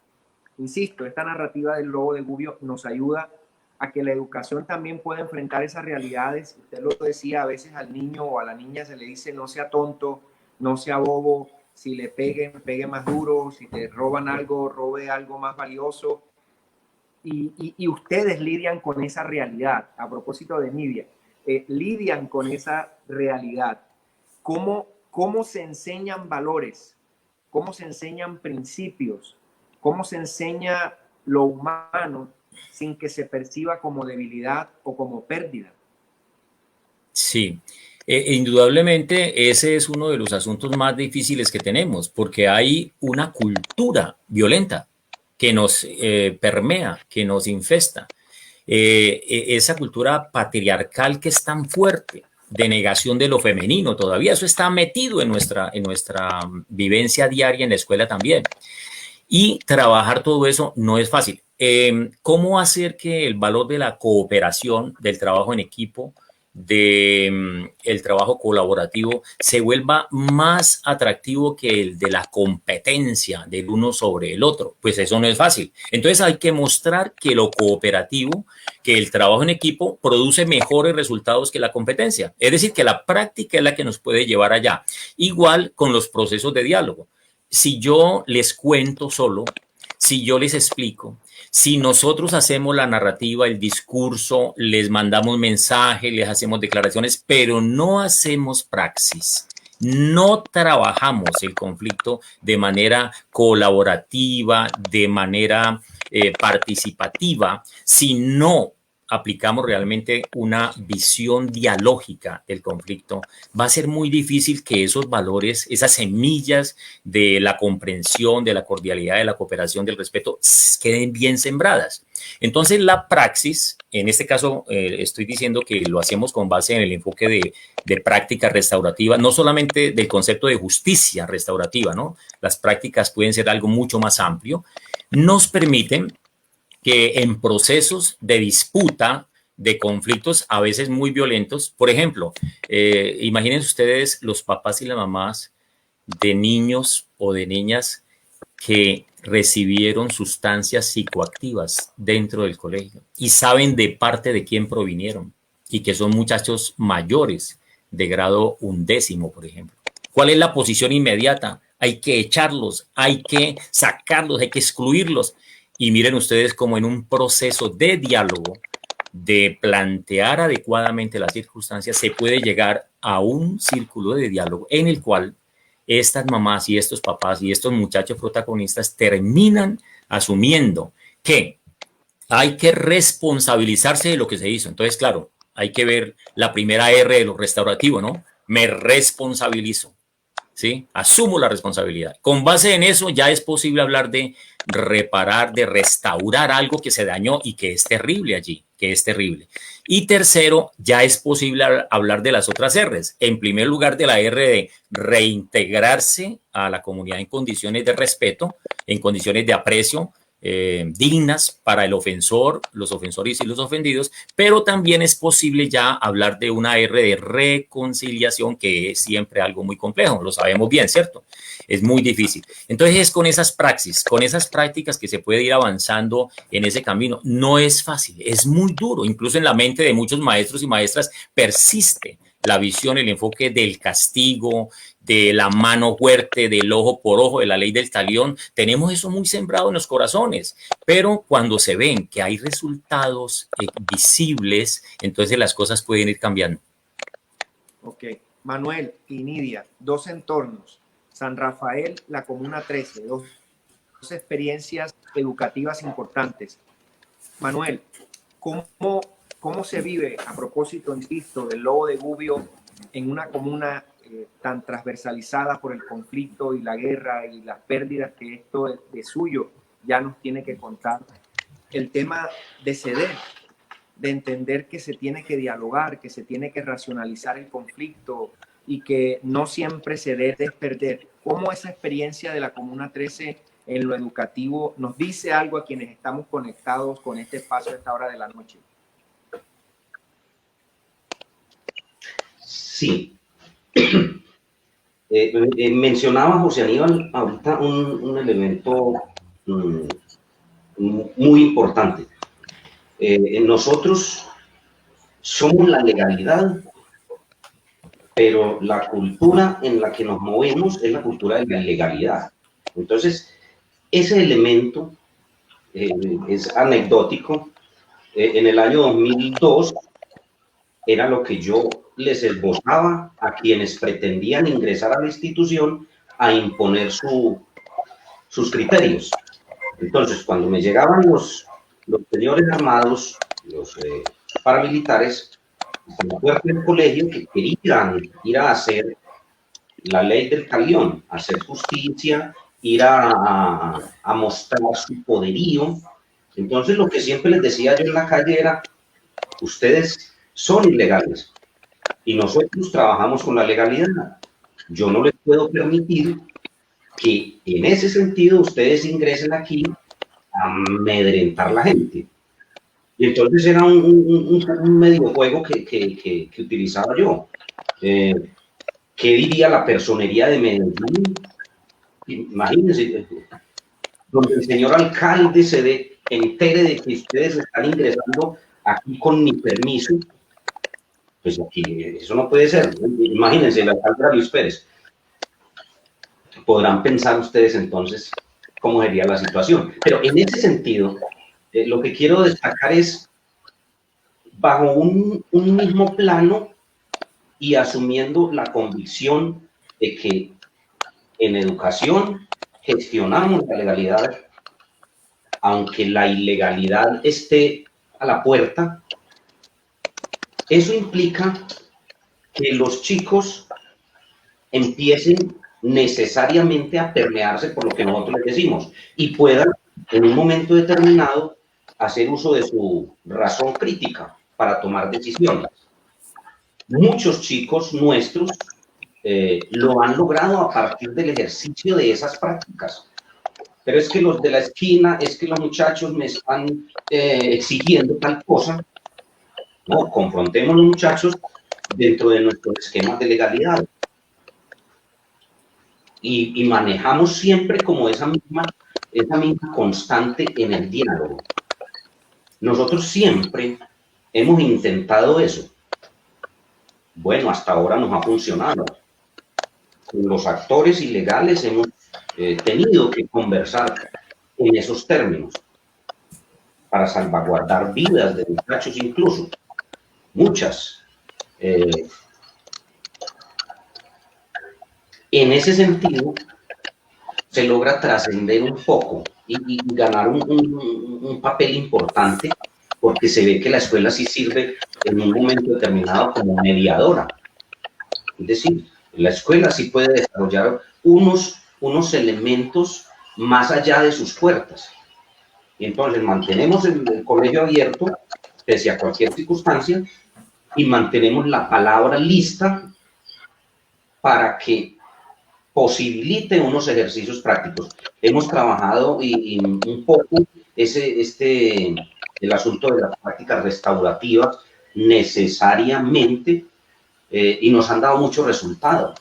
Insisto, esta narrativa del lobo de Gubbio nos ayuda a que la educación también pueda enfrentar esas realidades. Usted lo decía, a veces al niño o a la niña se le dice no sea tonto, no sea bobo, si le peguen, pegue más duro, si te roban algo, robe algo más valioso. Y ustedes lidian con esa realidad. A propósito de Nidia, lidian con esa realidad. ¿Cómo se enseñan valores? ¿Cómo se enseñan principios? ¿Cómo se enseña lo humano sin que se perciba como debilidad o como pérdida? Sí, indudablemente ese es uno de los asuntos más difíciles que tenemos, porque hay una cultura violenta que nos permea, que nos infesta. Esa cultura patriarcal que es tan fuerte, de negación de lo femenino todavía, eso está metido en nuestra vivencia diaria en la escuela también. Y trabajar todo eso no es fácil. ¿Cómo hacer que el valor de la cooperación, del trabajo en equipo, el trabajo colaborativo se vuelva más atractivo que el de la competencia del uno sobre el otro? Pues eso no es fácil. Entonces hay que mostrar que lo cooperativo, que el trabajo en equipo produce mejores resultados que la competencia. Es decir, que la práctica es la que nos puede llevar allá. Igual con los procesos de diálogo. Si yo les cuento solo, si yo les explico, si nosotros hacemos la narrativa, el discurso, les mandamos mensajes, les hacemos declaraciones, pero no hacemos praxis, no trabajamos el conflicto de manera colaborativa, de manera participativa, si no aplicamos realmente una visión dialógica del conflicto, va a ser muy difícil que esos valores, esas semillas de la comprensión, de la cordialidad, de la cooperación, del respeto, queden bien sembradas. Entonces, la praxis, en este caso, estoy diciendo que lo hacemos con base en el enfoque de práctica restaurativa, no solamente del concepto de justicia restaurativa, ¿no? Las prácticas pueden ser algo mucho más amplio, nos permiten que en procesos de disputa, de conflictos a veces muy violentos, por ejemplo, imaginen ustedes los papás y las mamás de niños o de niñas que recibieron sustancias psicoactivas dentro del colegio y saben de parte de quién provinieron y que son muchachos mayores de grado 11º, por ejemplo. ¿Cuál es la posición inmediata? Hay que echarlos, hay que sacarlos, hay que excluirlos. Y miren ustedes como en un proceso de diálogo, de plantear adecuadamente las circunstancias, se puede llegar a un círculo de diálogo en el cual estas mamás y estos papás y estos muchachos protagonistas terminan asumiendo que hay que responsabilizarse de lo que se hizo. Entonces, claro, hay que ver la primera R de lo restaurativo, ¿no? Me responsabilizo, ¿sí? Asumo la responsabilidad. Con base en eso ya es posible hablar de reparar, de restaurar algo que se dañó y que es terrible allí, que es terrible. Y tercero, ya es posible hablar de las otras R's. En primer lugar, de la R de reintegrarse a la comunidad en condiciones de respeto, en condiciones de aprecio, dignas para el ofensor, los ofensores y los ofendidos, pero también es posible ya hablar de una R de reconciliación, que es siempre algo muy complejo, lo sabemos bien, ¿cierto? Es muy difícil. Entonces es con esas praxis, con esas prácticas que se puede ir avanzando en ese camino. No es fácil, es muy duro, incluso en la mente de muchos maestros y maestras persiste la visión, el enfoque del castigo, de la mano fuerte, del ojo por ojo, de la ley del talión. Tenemos eso muy sembrado en los corazones, pero cuando se ven que hay resultados visibles, entonces las cosas pueden ir cambiando. Ok. Manuel y Nidia, dos entornos. San Rafael, la Comuna 13, dos experiencias educativas importantes. Manuel, ¿cómo se vive, a propósito, insisto, del Lobo de Gubbio en una comuna tan transversalizada por el conflicto y la guerra y las pérdidas que esto de suyo ya nos tiene que contar? El tema de ceder, de entender que se tiene que dialogar, que se tiene que racionalizar el conflicto y que no siempre ceder es perder. ¿Cómo esa experiencia de la Comuna 13 en lo educativo nos dice algo a quienes estamos conectados con este espacio a esta hora de la noche? Sí. Mencionaba José Aníbal ahorita un elemento muy importante. Nosotros somos la legalidad, pero la cultura en la que nos movemos es la cultura de la ilegalidad. Entonces, ese elemento es anecdótico. En el año 2002 era lo que yo les esbozaba a quienes pretendían ingresar a la institución a imponer sus criterios. Entonces, cuando me llegaban los señores armados, los paramilitares, en la puerta del colegio, que querían ir a hacer la ley del talión, hacer justicia, ir a mostrar su poderío. Entonces, lo que siempre les decía yo en la calle era: ustedes son ilegales y nosotros trabajamos con la legalidad. Yo no les puedo permitir que en ese sentido ustedes ingresen aquí a amedrentar a la gente. Y entonces era un medio juego que utilizaba yo. ¿Qué diría la personería de Medellín? Imagínense, donde el señor alcalde se entere de que ustedes están ingresando aquí con mi permiso. Pues aquí eso no puede ser. Imagínense, el alcalde era Luis Pérez. Podrán pensar ustedes entonces cómo sería la situación. Pero en ese sentido, lo que quiero destacar es, bajo un mismo plano y asumiendo la convicción de que en educación gestionamos la legalidad, aunque la ilegalidad esté a la puerta, Eso implica que los chicos empiecen necesariamente a permearse por lo que nosotros les decimos y puedan en un momento determinado hacer uso de su razón crítica para tomar decisiones. Muchos chicos nuestros lo han logrado a partir del ejercicio de esas prácticas. Pero es que los de la esquina, es que los muchachos me están exigiendo tal cosa. No, confrontemos a los muchachos dentro de nuestros esquemas de legalidad. Y manejamos siempre como esa misma constante en el diálogo. Nosotros siempre hemos intentado eso. Bueno, hasta ahora nos ha funcionado. Con los actores ilegales hemos tenido que conversar en esos términos para salvaguardar vidas de muchachos incluso. Muchas. En ese sentido, se logra trascender un poco y ganar un papel importante porque se ve que la escuela sí sirve en un momento determinado como mediadora. Es decir, la escuela sí puede desarrollar unos elementos más allá de sus puertas. Y entonces mantenemos el colegio abierto pese a cualquier circunstancia y mantenemos la palabra lista para que posibilite unos ejercicios prácticos. Hemos trabajado y un poco el asunto de las prácticas restaurativas necesariamente y nos han dado muchos resultados.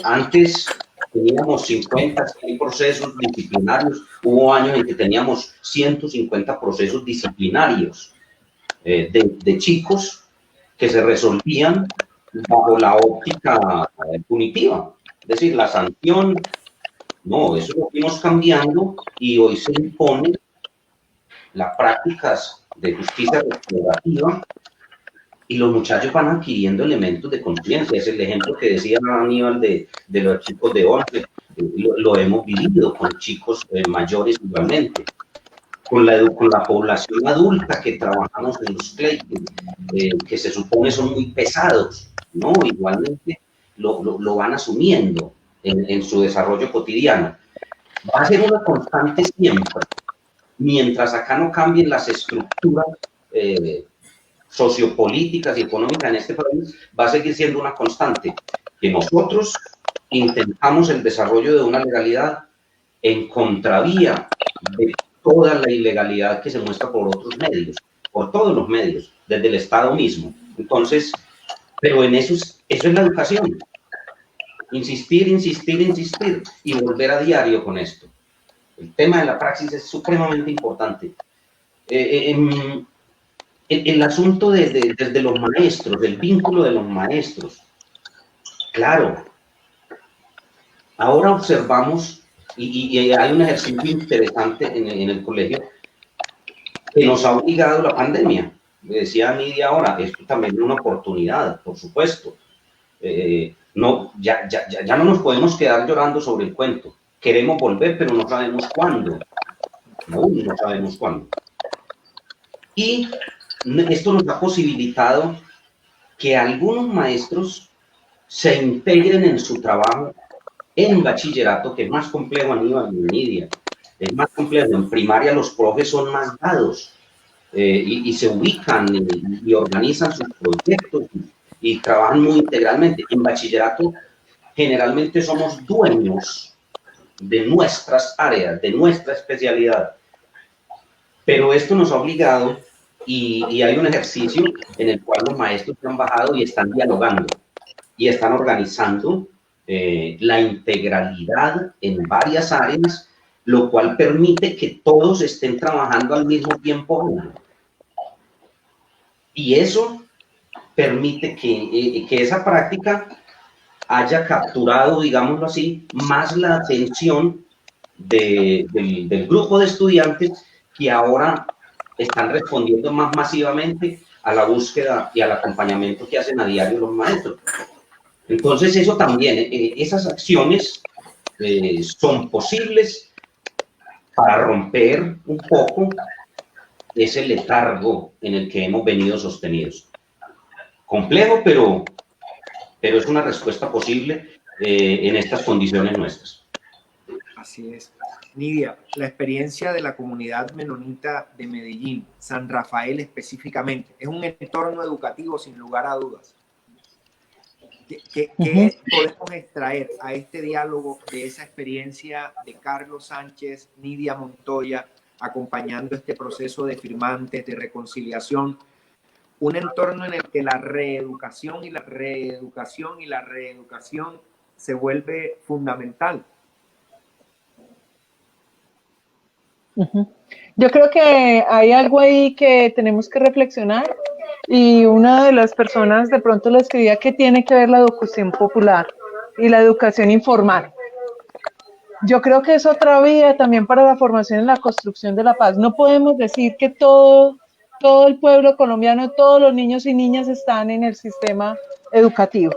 Antes teníamos 50, 100 procesos disciplinarios, hubo años en que teníamos 150 procesos disciplinarios de chicos que se resolvían bajo la óptica punitiva. Es decir, la sanción, no, eso lo fuimos cambiando y hoy se impone las prácticas de justicia restaurativa y los muchachos van adquiriendo elementos de conciencia. Es el ejemplo que decía Aníbal de los chicos de 11, lo hemos vivido con chicos mayores igualmente. Con la población adulta que trabajamos en los CLEI, que se supone son muy pesados, ¿no? Igualmente lo van asumiendo en su desarrollo cotidiano. Va a ser una constante siempre, mientras acá no cambien las estructuras sociopolíticas y económicas en este país, va a seguir siendo una constante, que nosotros intentamos el desarrollo de una legalidad en contravía de toda la ilegalidad que se muestra por otros medios, por todos los medios, desde el Estado mismo. Entonces, pero en eso es la educación. Insistir, insistir, insistir y volver a diario con esto. El tema de la praxis es supremamente importante. El asunto desde los maestros, el vínculo de los maestros. Claro, ahora observamos, y hay un ejercicio interesante en el colegio, que nos ha obligado la pandemia. Me decía Nidia ahora, esto también es una oportunidad, por supuesto. No, ya no nos podemos quedar llorando sobre el cuento. Queremos volver, pero no sabemos cuándo. No sabemos cuándo. Y esto nos ha posibilitado que algunos maestros se integren en su trabajo en bachillerato, que es más complejo, Aníbal y Nidia. Es más complejo. En primaria los profes son más dados y se ubican y organizan sus proyectos y trabajan muy integralmente. En bachillerato generalmente somos dueños de nuestras áreas, de nuestra especialidad. Pero esto nos ha obligado y hay un ejercicio en el cual los maestros han bajado y están dialogando y están organizando la integralidad en varias áreas, lo cual permite que todos estén trabajando al mismo tiempo. Y eso permite que esa práctica haya capturado, digámoslo así, más la atención del grupo de estudiantes que ahora están respondiendo más masivamente a la búsqueda y al acompañamiento que hacen a diario los maestros. Entonces eso también, esas acciones son posibles para romper un poco ese letargo en el que hemos venido sostenidos. complejo, pero es una respuesta posible en estas condiciones nuestras. Así es. Nidia, la experiencia de la comunidad menonita de Medellín, San Rafael específicamente, es un entorno educativo sin lugar a dudas. ¿Qué podemos extraer a este diálogo de esa experiencia de Carlos Sánchez, Nidia Montoya, acompañando este proceso de firmantes, de reconciliación? Un entorno en el que la reeducación y la reeducación y la reeducación se vuelve fundamental. Yo creo que hay algo ahí que tenemos que reflexionar, y una de las personas de pronto lo escribía, que tiene que ver la educación popular y la educación informal. Yo creo que es otra vía también para la formación en la construcción de la paz. No podemos decir que todo el pueblo colombiano, todos los niños y niñas están en el sistema educativo.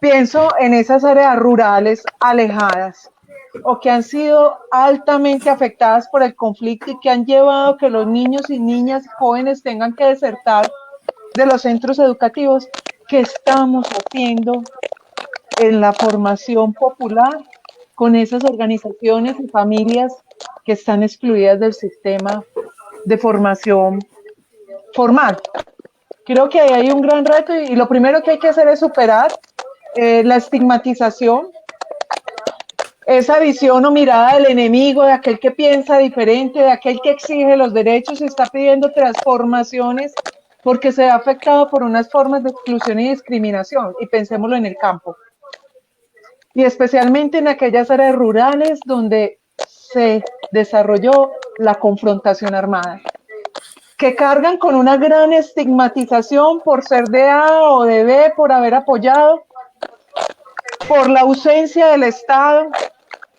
Pienso en esas áreas rurales alejadas, o que han sido altamente afectadas por el conflicto y que han llevado a que los niños y niñas jóvenes tengan que desertar de los centros educativos. ¿Qué estamos haciendo en la formación popular con esas organizaciones y familias que están excluidas del sistema de formación formal? Creo que ahí hay un gran reto, y lo primero que hay que hacer es superar la estigmatización, esa visión o mirada del enemigo, de aquel que piensa diferente, de aquel que exige los derechos y está pidiendo transformaciones porque se ha afectado por unas formas de exclusión y discriminación. Y pensémoslo en el campo, y especialmente en aquellas áreas rurales donde se desarrolló la confrontación armada, que cargan con una gran estigmatización por ser de A o de B, por haber apoyado, por la ausencia del Estado,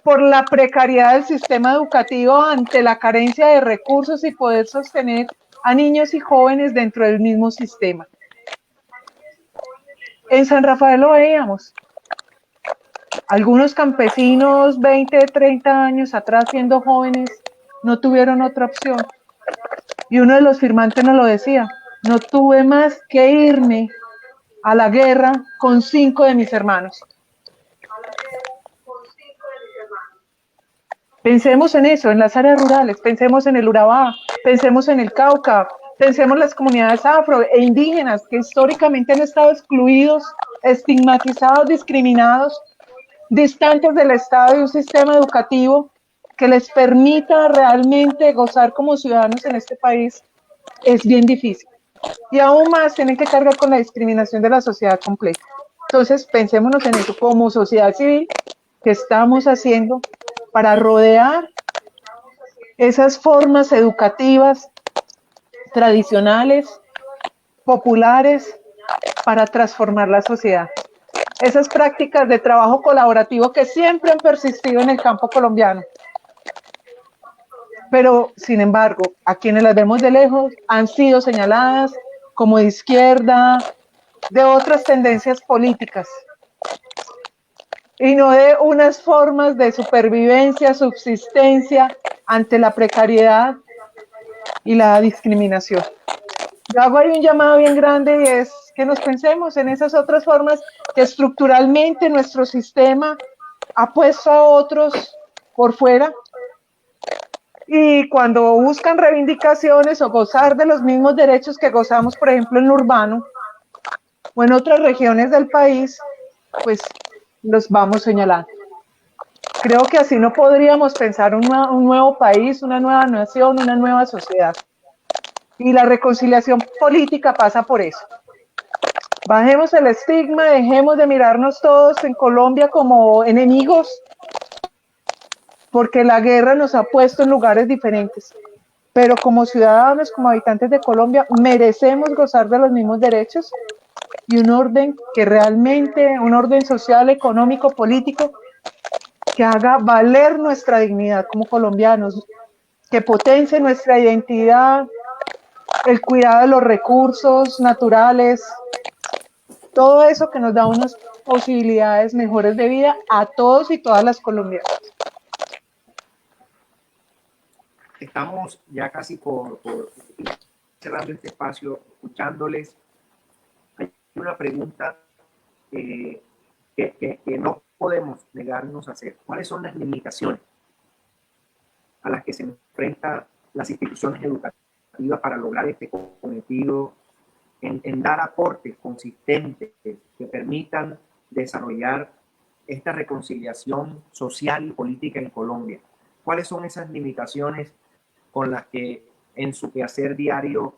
por la precariedad del sistema educativo ante la carencia de recursos y poder sostener a niños y jóvenes dentro del mismo sistema. En San Rafael lo veíamos. Algunos campesinos 20, 30 años atrás, siendo jóvenes, no tuvieron otra opción. Y uno de los firmantes nos lo decía: no tuve más que irme a la guerra con 5 de mis hermanos. Pensemos en eso, en las áreas rurales, pensemos en el Urabá, pensemos en el Cauca, pensemos en las comunidades afro e indígenas que históricamente han estado excluidos, estigmatizados, discriminados, distantes del Estado y un sistema educativo que les permita realmente gozar como ciudadanos en este país. Es bien difícil. Y aún más tienen que cargar con la discriminación de la sociedad completa. Entonces, pensémonos en eso como sociedad civil, que estamos haciendo para rodear esas formas educativas tradicionales, populares, para transformar la sociedad. Esas prácticas de trabajo colaborativo que siempre han persistido en el campo colombiano. Pero, sin embargo, a quienes las vemos de lejos han sido señaladas como de izquierda, de otras tendencias políticas, y no de unas formas de supervivencia, subsistencia ante la precariedad y la discriminación. Yo hago ahí un llamado bien grande, y es que nos pensemos en esas otras formas que estructuralmente nuestro sistema ha puesto a otros por fuera, y cuando buscan reivindicaciones o gozar de los mismos derechos que gozamos, por ejemplo, en lo urbano o en otras regiones del país, pues los vamos señalando. Creo que así no podríamos pensar un nuevo país, una nueva nación, una nueva sociedad. Y la reconciliación política pasa por eso. Bajemos el estigma, dejemos de mirarnos todos en Colombia como enemigos, porque la guerra nos ha puesto en lugares diferentes. Pero como ciudadanos, como habitantes de Colombia, merecemos gozar de los mismos derechos y un orden que realmente, un orden social, económico, político, que haga valer nuestra dignidad como colombianos, que potencie nuestra identidad, el cuidado de los recursos naturales, todo eso que nos da unas posibilidades mejores de vida a todos y todas las colombianas. Estamos ya casi por cerrando este espacio, escuchándoles. una pregunta que no podemos negarnos a hacer. ¿Cuáles son las limitaciones a las que se enfrentan las instituciones educativas para lograr este cometido en dar aportes consistentes que permitan desarrollar esta reconciliación social y política en Colombia? ¿Cuáles son esas limitaciones con las que en su quehacer diario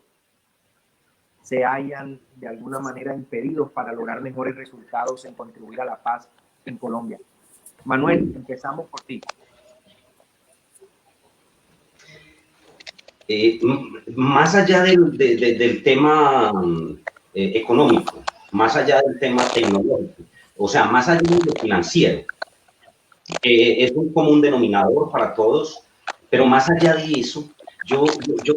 se hayan de alguna manera impedidos para lograr mejores resultados en contribuir a la paz en Colombia? Manuel, empezamos por ti. Más allá del tema económico, más allá del tema tecnológico, o sea, más allá de lo financiero, es un común denominador para todos, pero más allá de eso, yo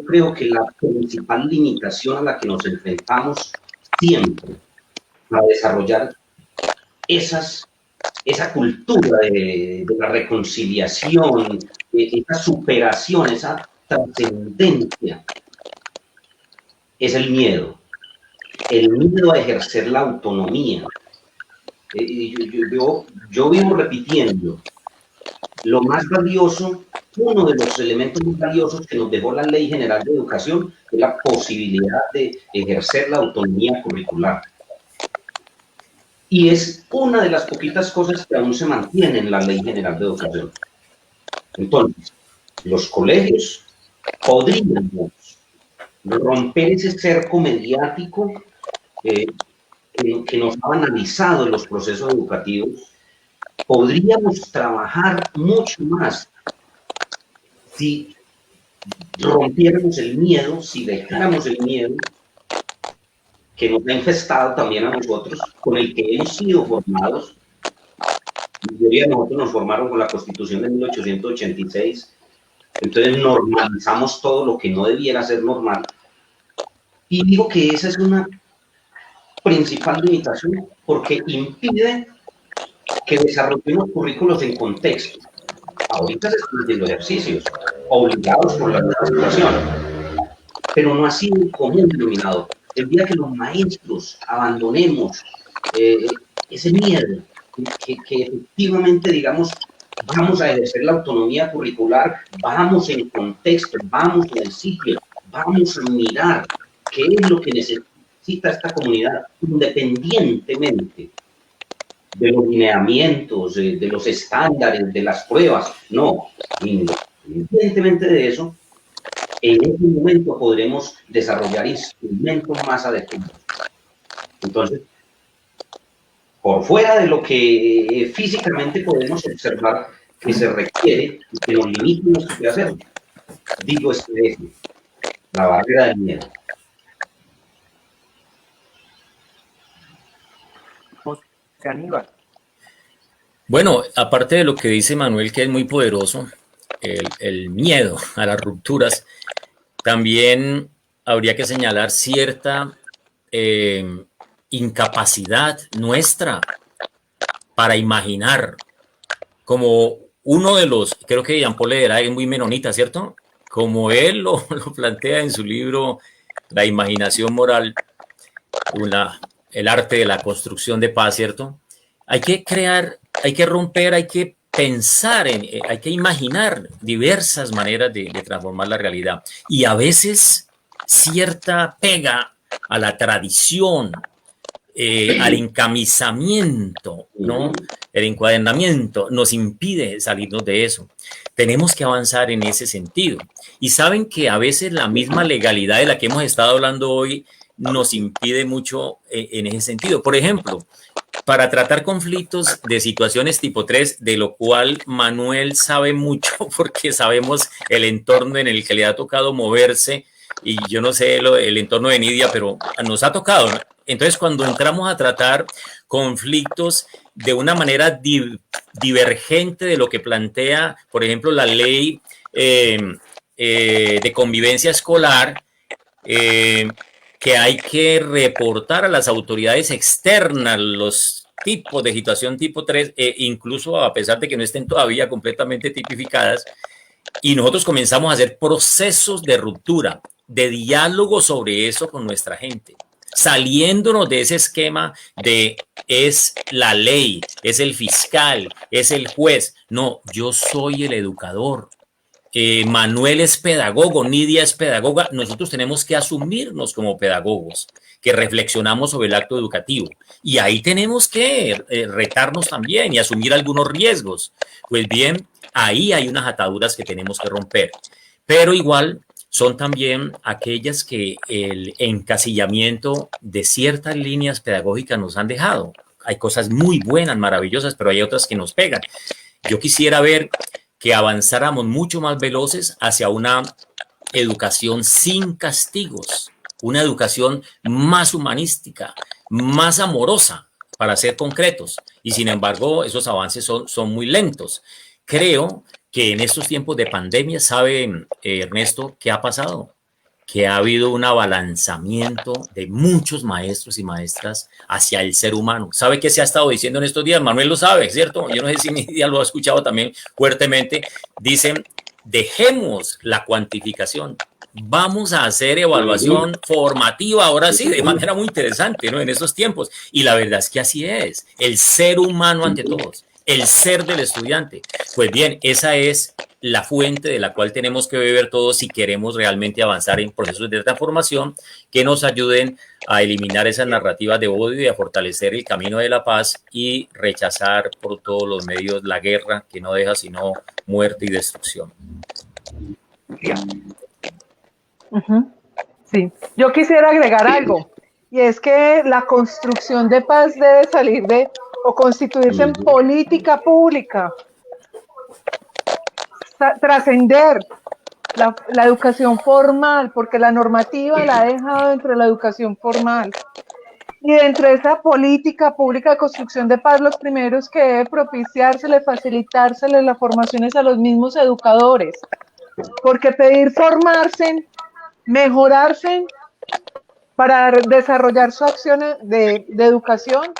creo que la principal limitación a la que nos enfrentamos siempre a desarrollar esa cultura de la reconciliación, esa superación, esa trascendencia, es el miedo a ejercer la autonomía. Yo vivo repitiendo, lo más valioso, uno de los elementos más valiosos que nos dejó la Ley General de Educación es la posibilidad de ejercer la autonomía curricular. Y es una de las poquitas cosas que aún se mantienen en la Ley General de Educación. Entonces, los colegios podríamos romper ese cerco mediático que nos ha banalizado en los procesos educativos. Podríamos trabajar mucho más si rompiéramos el miedo, si dejáramos el miedo que nos ha infestado también a nosotros, con el que hemos sido formados. La mayoría de nosotros nos formaron con la Constitución de 1886, entonces normalizamos todo lo que no debiera ser normal. Y digo que esa es una principal limitación porque impide que desarrollemos currículos en contexto. Ahorita se están haciendo ejercicios obligados por la nueva situación, pero no ha sido un común denominador. El día que los maestros abandonemos ese miedo, que efectivamente digamos, vamos a ejercer la autonomía curricular, vamos en contexto, vamos en el sitio, vamos a mirar qué es lo que necesita esta comunidad, independientemente de los lineamientos, de los estándares, de las pruebas. No, independientemente de eso, en ese momento podremos desarrollar instrumentos más adecuados. Entonces, por fuera de lo que físicamente podemos observar que se requiere y que nos limita nuestro hacer, digo, es la barrera del miedo. Aníbal. Bueno, aparte de lo que dice Manuel, que es muy poderoso, el miedo a las rupturas, también habría que señalar cierta incapacidad nuestra para imaginar, como uno de los, creo que Jean-Paul Ledera es muy menonita, ¿cierto? Como él lo plantea en su libro La imaginación moral, el arte de la construcción de paz, ¿cierto? Hay que crear, hay que romper, hay que pensar, hay que imaginar diversas maneras de transformar la realidad. Y a veces cierta pega a la tradición, al encamisamiento, ¿no? El encuadernamiento nos impide salirnos de eso. Tenemos que avanzar en ese sentido. Y saben que a veces la misma legalidad de la que hemos estado hablando hoy nos impide mucho en ese sentido. Por ejemplo, para tratar conflictos de situaciones tipo 3, de lo cual Manuel sabe mucho porque sabemos el entorno en el que le ha tocado moverse, y yo no sé el entorno de Nidia, pero nos ha tocado, ¿no? Entonces, cuando entramos a tratar conflictos de una manera divergente de lo que plantea, por ejemplo, la ley de convivencia escolar, que hay que reportar a las autoridades externas los tipos de situación tipo 3, incluso a pesar de que no estén todavía completamente tipificadas, y nosotros comenzamos a hacer procesos de ruptura, de diálogo sobre eso con nuestra gente. saliéndonos de ese esquema de es la ley, es el fiscal, es el juez. No, yo soy el educador. Manuel es pedagogo, Nidia es pedagoga. Nosotros tenemos que asumirnos como pedagogos, que reflexionamos sobre el acto educativo. Y ahí tenemos que retarnos también y asumir algunos riesgos. Pues bien, ahí hay unas ataduras que tenemos que romper. Pero igual son también aquellas que el encasillamiento de ciertas líneas pedagógicas nos han dejado. Hay cosas muy buenas, maravillosas, pero hay otras que nos pegan. Yo quisiera ver que avanzáramos mucho más veloces hacia una educación sin castigos, una educación más humanística, más amorosa, para ser concretos. Y sin embargo, esos avances son muy lentos. Creo que en estos tiempos de pandemia, ¿sabe, Ernesto, qué ha pasado? Que ha habido un abalanzamiento de muchos maestros y maestras hacia el ser humano. ¿Sabe qué se ha estado diciendo en estos días? Manuel lo sabe, ¿cierto? Yo no sé si Nidia lo ha escuchado también fuertemente. Dicen, dejemos la cuantificación. Vamos a hacer evaluación formativa, ahora sí, de manera muy interesante, ¿no? En estos tiempos. Y la verdad es que así es. El ser humano ante todos. El ser del estudiante. Pues bien, esa es la fuente de la cual tenemos que beber todos si queremos realmente avanzar en procesos de transformación que nos ayuden a eliminar esas narrativas de odio y a fortalecer el camino de la paz y rechazar por todos los medios la guerra que no deja sino muerte y destrucción. Sí, yo quisiera agregar algo, y es que la construcción de paz debe salir de o constituirse en política pública, trascender la educación formal, porque la normativa la ha dejado dentro de la educación formal. Y dentro de esa política pública de construcción de paz, los primeros que debe propiciársele, facilitársele las formaciones a los mismos educadores, porque pedir formarse, mejorarse para desarrollar su acción de educación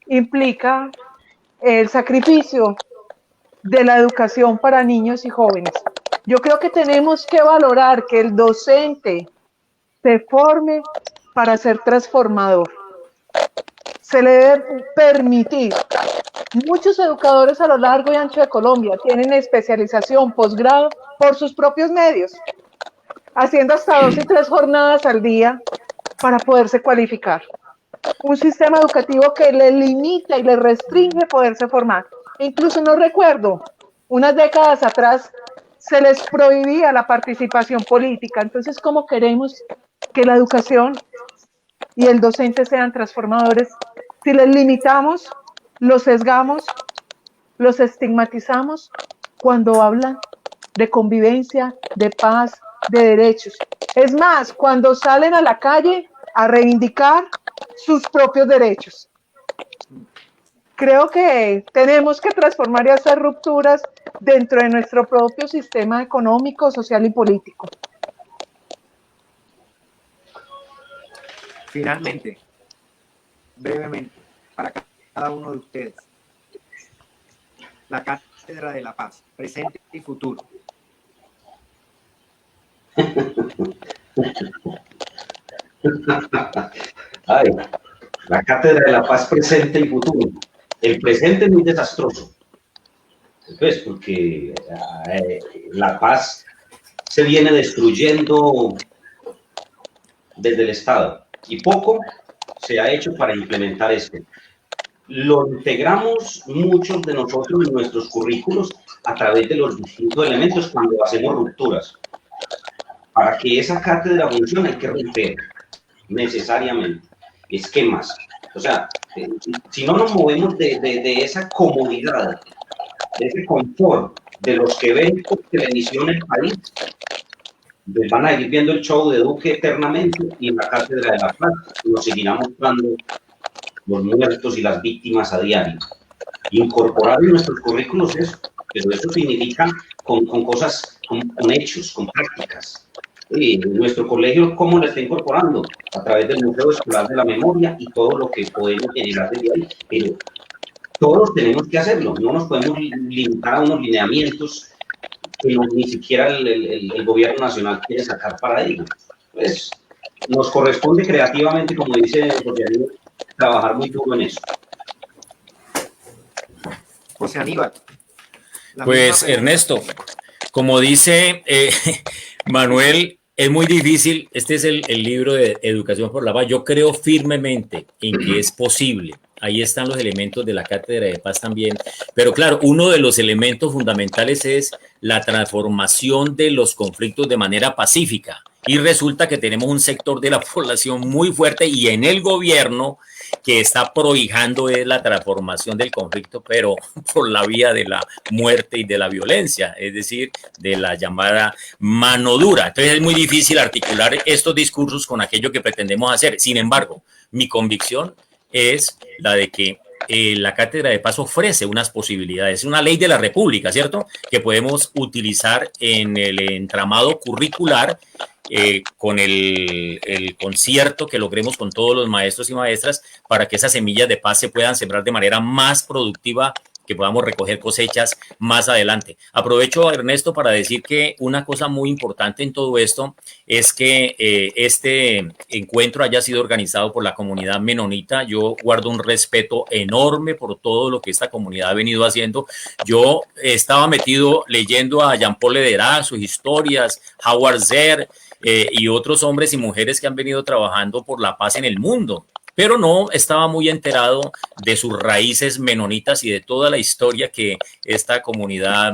implica el sacrificio de la educación para niños y jóvenes. Yo creo que tenemos que valorar que el docente se forme para ser transformador. Se le debe permitir. Muchos educadores a lo largo y ancho de Colombia tienen especialización, posgrado, por sus propios medios, haciendo hasta 2 y 3 jornadas al día para poderse cualificar. Un sistema educativo que le limita y le restringe poderse formar. Incluso no recuerdo, unas décadas atrás se les prohibía la participación política. Entonces, ¿cómo queremos que la educación y el docente sean transformadores si les limitamos, los sesgamos, los estigmatizamos cuando hablan de convivencia, de paz, de derechos? Es más, cuando salen a la calle a reivindicar sus propios derechos. Creo que tenemos que transformar y hacer rupturas dentro de nuestro propio sistema económico, social y político. Finalmente, brevemente, para cada uno de ustedes, la Cátedra de la Paz, presente y futuro. Ay, la Cátedra de la Paz, presente y futuro. El presente es muy desastroso, pues, porque la paz se viene destruyendo desde el Estado y poco se ha hecho para implementar esto. Lo integramos muchos de nosotros en nuestros currículos a través de los distintos elementos cuando hacemos rupturas. Para que esa cátedra funcione hay que romper necesariamente esquemas. O sea, si no nos movemos de esa comodidad, de ese confort de los que ven por televisión el país, pues van a ir viendo el show de Duque eternamente y en la Cátedra de la Paz nos seguirá mostrando los muertos y las víctimas a diario. Incorporar en nuestros currículos eso, pero eso significa con cosas, con hechos, con prácticas. Y nuestro colegio, ¿cómo lo está incorporando? A través del Museo Escolar de la Memoria y todo lo que podemos generar desde ahí. Pero todos tenemos que hacerlo, no nos podemos limitar a unos lineamientos que ni siquiera el gobierno nacional quiere sacar para ello. Pues nos corresponde creativamente, como dice José Aníbal, trabajar muy duro en eso. José Aníbal. Pues Ernesto, como dice Manuel, es muy difícil. Este es el libro de Educación por la Paz. Yo creo firmemente en que es posible. Ahí están los elementos de la Cátedra de Paz también. Pero claro, uno de los elementos fundamentales es la transformación de los conflictos de manera pacífica. Y resulta que tenemos un sector de la población muy fuerte y en el gobierno que está prohijando la transformación del conflicto, pero por la vía de la muerte y de la violencia, es decir, de la llamada mano dura. Entonces es muy difícil articular estos discursos con aquello que pretendemos hacer. Sin embargo, mi convicción es la de que la Cátedra de Paz ofrece unas posibilidades, una ley de la República, ¿cierto?, que podemos utilizar en el entramado curricular con el concierto que logremos con todos los maestros y maestras para que esas semillas de paz se puedan sembrar de manera más productiva, que podamos recoger cosechas más adelante. Aprovecho, Ernesto, para decir que una cosa muy importante en todo esto es que este encuentro haya sido organizado por la comunidad menonita. Yo guardo un respeto enorme por todo lo que esta comunidad ha venido haciendo. Yo estaba metido leyendo a Jean-Paul Lederach, sus historias, Howard Zehr, y otros hombres y mujeres que han venido trabajando por la paz en el mundo, pero no estaba muy enterado de sus raíces menonitas y de toda la historia que esta comunidad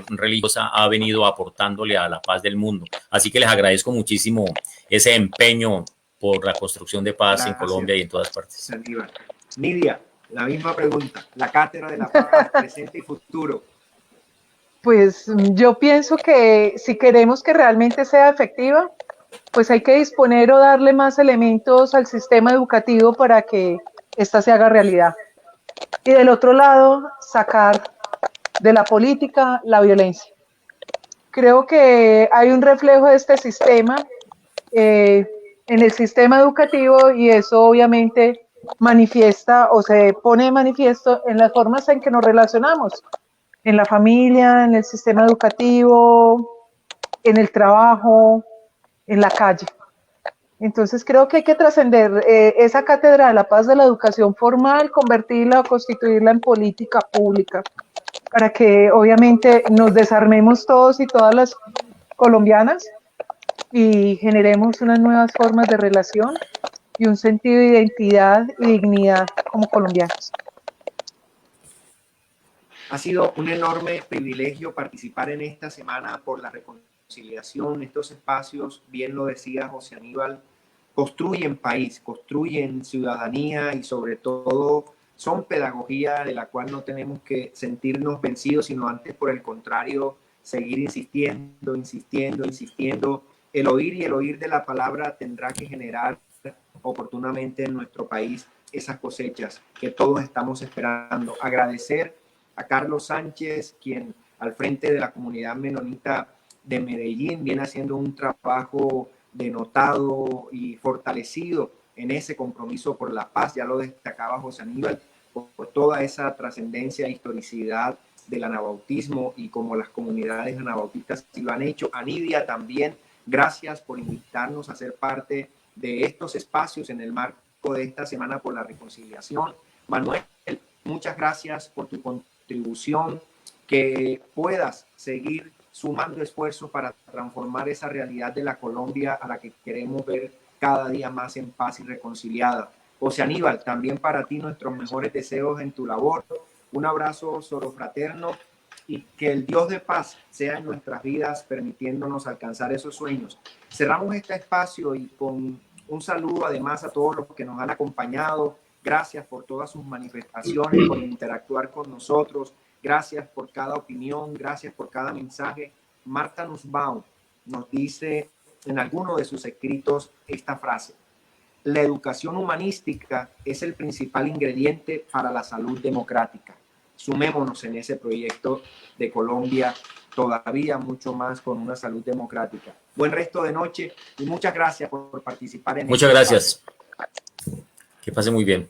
religiosa ha venido aportándole a la paz del mundo. Así que les agradezco muchísimo ese empeño por la construcción de paz. Gracias. En Colombia y en todas partes. Nidia, la misma pregunta, la Cátedra de la Paz, presente y futuro. Pues yo pienso que si queremos que realmente sea efectiva, pues hay que disponer o darle más elementos al sistema educativo para que ésta se haga realidad. Y del otro lado, sacar de la política la violencia. Creo que hay un reflejo de este sistema en el sistema educativo y eso obviamente manifiesta o se pone de manifiesto en las formas en que nos relacionamos, en la familia, en el sistema educativo, en el trabajo, en la calle. Entonces creo que hay que trascender esa cátedra de la paz de la educación formal, convertirla o constituirla en política pública, para que obviamente nos desarmemos todos y todas las colombianas y generemos unas nuevas formas de relación y un sentido de identidad y dignidad como colombianos. Ha sido un enorme privilegio participar en esta semana por la reconciliación. Estos espacios, bien lo decía José Aníbal, construyen país, construyen ciudadanía y sobre todo son pedagogía de la cual no tenemos que sentirnos vencidos, sino antes por el contrario, seguir insistiendo, insistiendo, insistiendo. El oír de la palabra tendrá que generar oportunamente en nuestro país esas cosechas que todos estamos esperando. Agradecer a Carlos Sánchez, quien al frente de la comunidad menonita de Medellín viene haciendo un trabajo denotado y fortalecido en ese compromiso por la paz. Ya lo destacaba José Aníbal, por toda esa trascendencia e historicidad del anabautismo y como las comunidades anabautistas lo han hecho. A Nidia también, gracias por invitarnos a ser parte de estos espacios en el marco de esta Semana por la Reconciliación. Manuel, muchas gracias por tu contribución, que puedas seguir sumando esfuerzos para transformar esa realidad de la Colombia a la que queremos ver cada día más en paz y reconciliada. José Aníbal, también para ti nuestros mejores deseos en tu labor. Un abrazo sorofraterno y que el Dios de paz sea en nuestras vidas, permitiéndonos alcanzar esos sueños. Cerramos este espacio y con un saludo además a todos los que nos han acompañado. Gracias por todas sus manifestaciones, por interactuar con nosotros. Gracias por cada opinión, gracias por cada mensaje. Marta Nussbaum nos dice en alguno de sus escritos esta frase: la educación humanística es el principal ingrediente para la salud democrática. Sumémonos en ese proyecto de Colombia todavía mucho más con una salud democrática. Buen resto de noche y muchas gracias por participar en Muchas gracias. Que pase muy bien.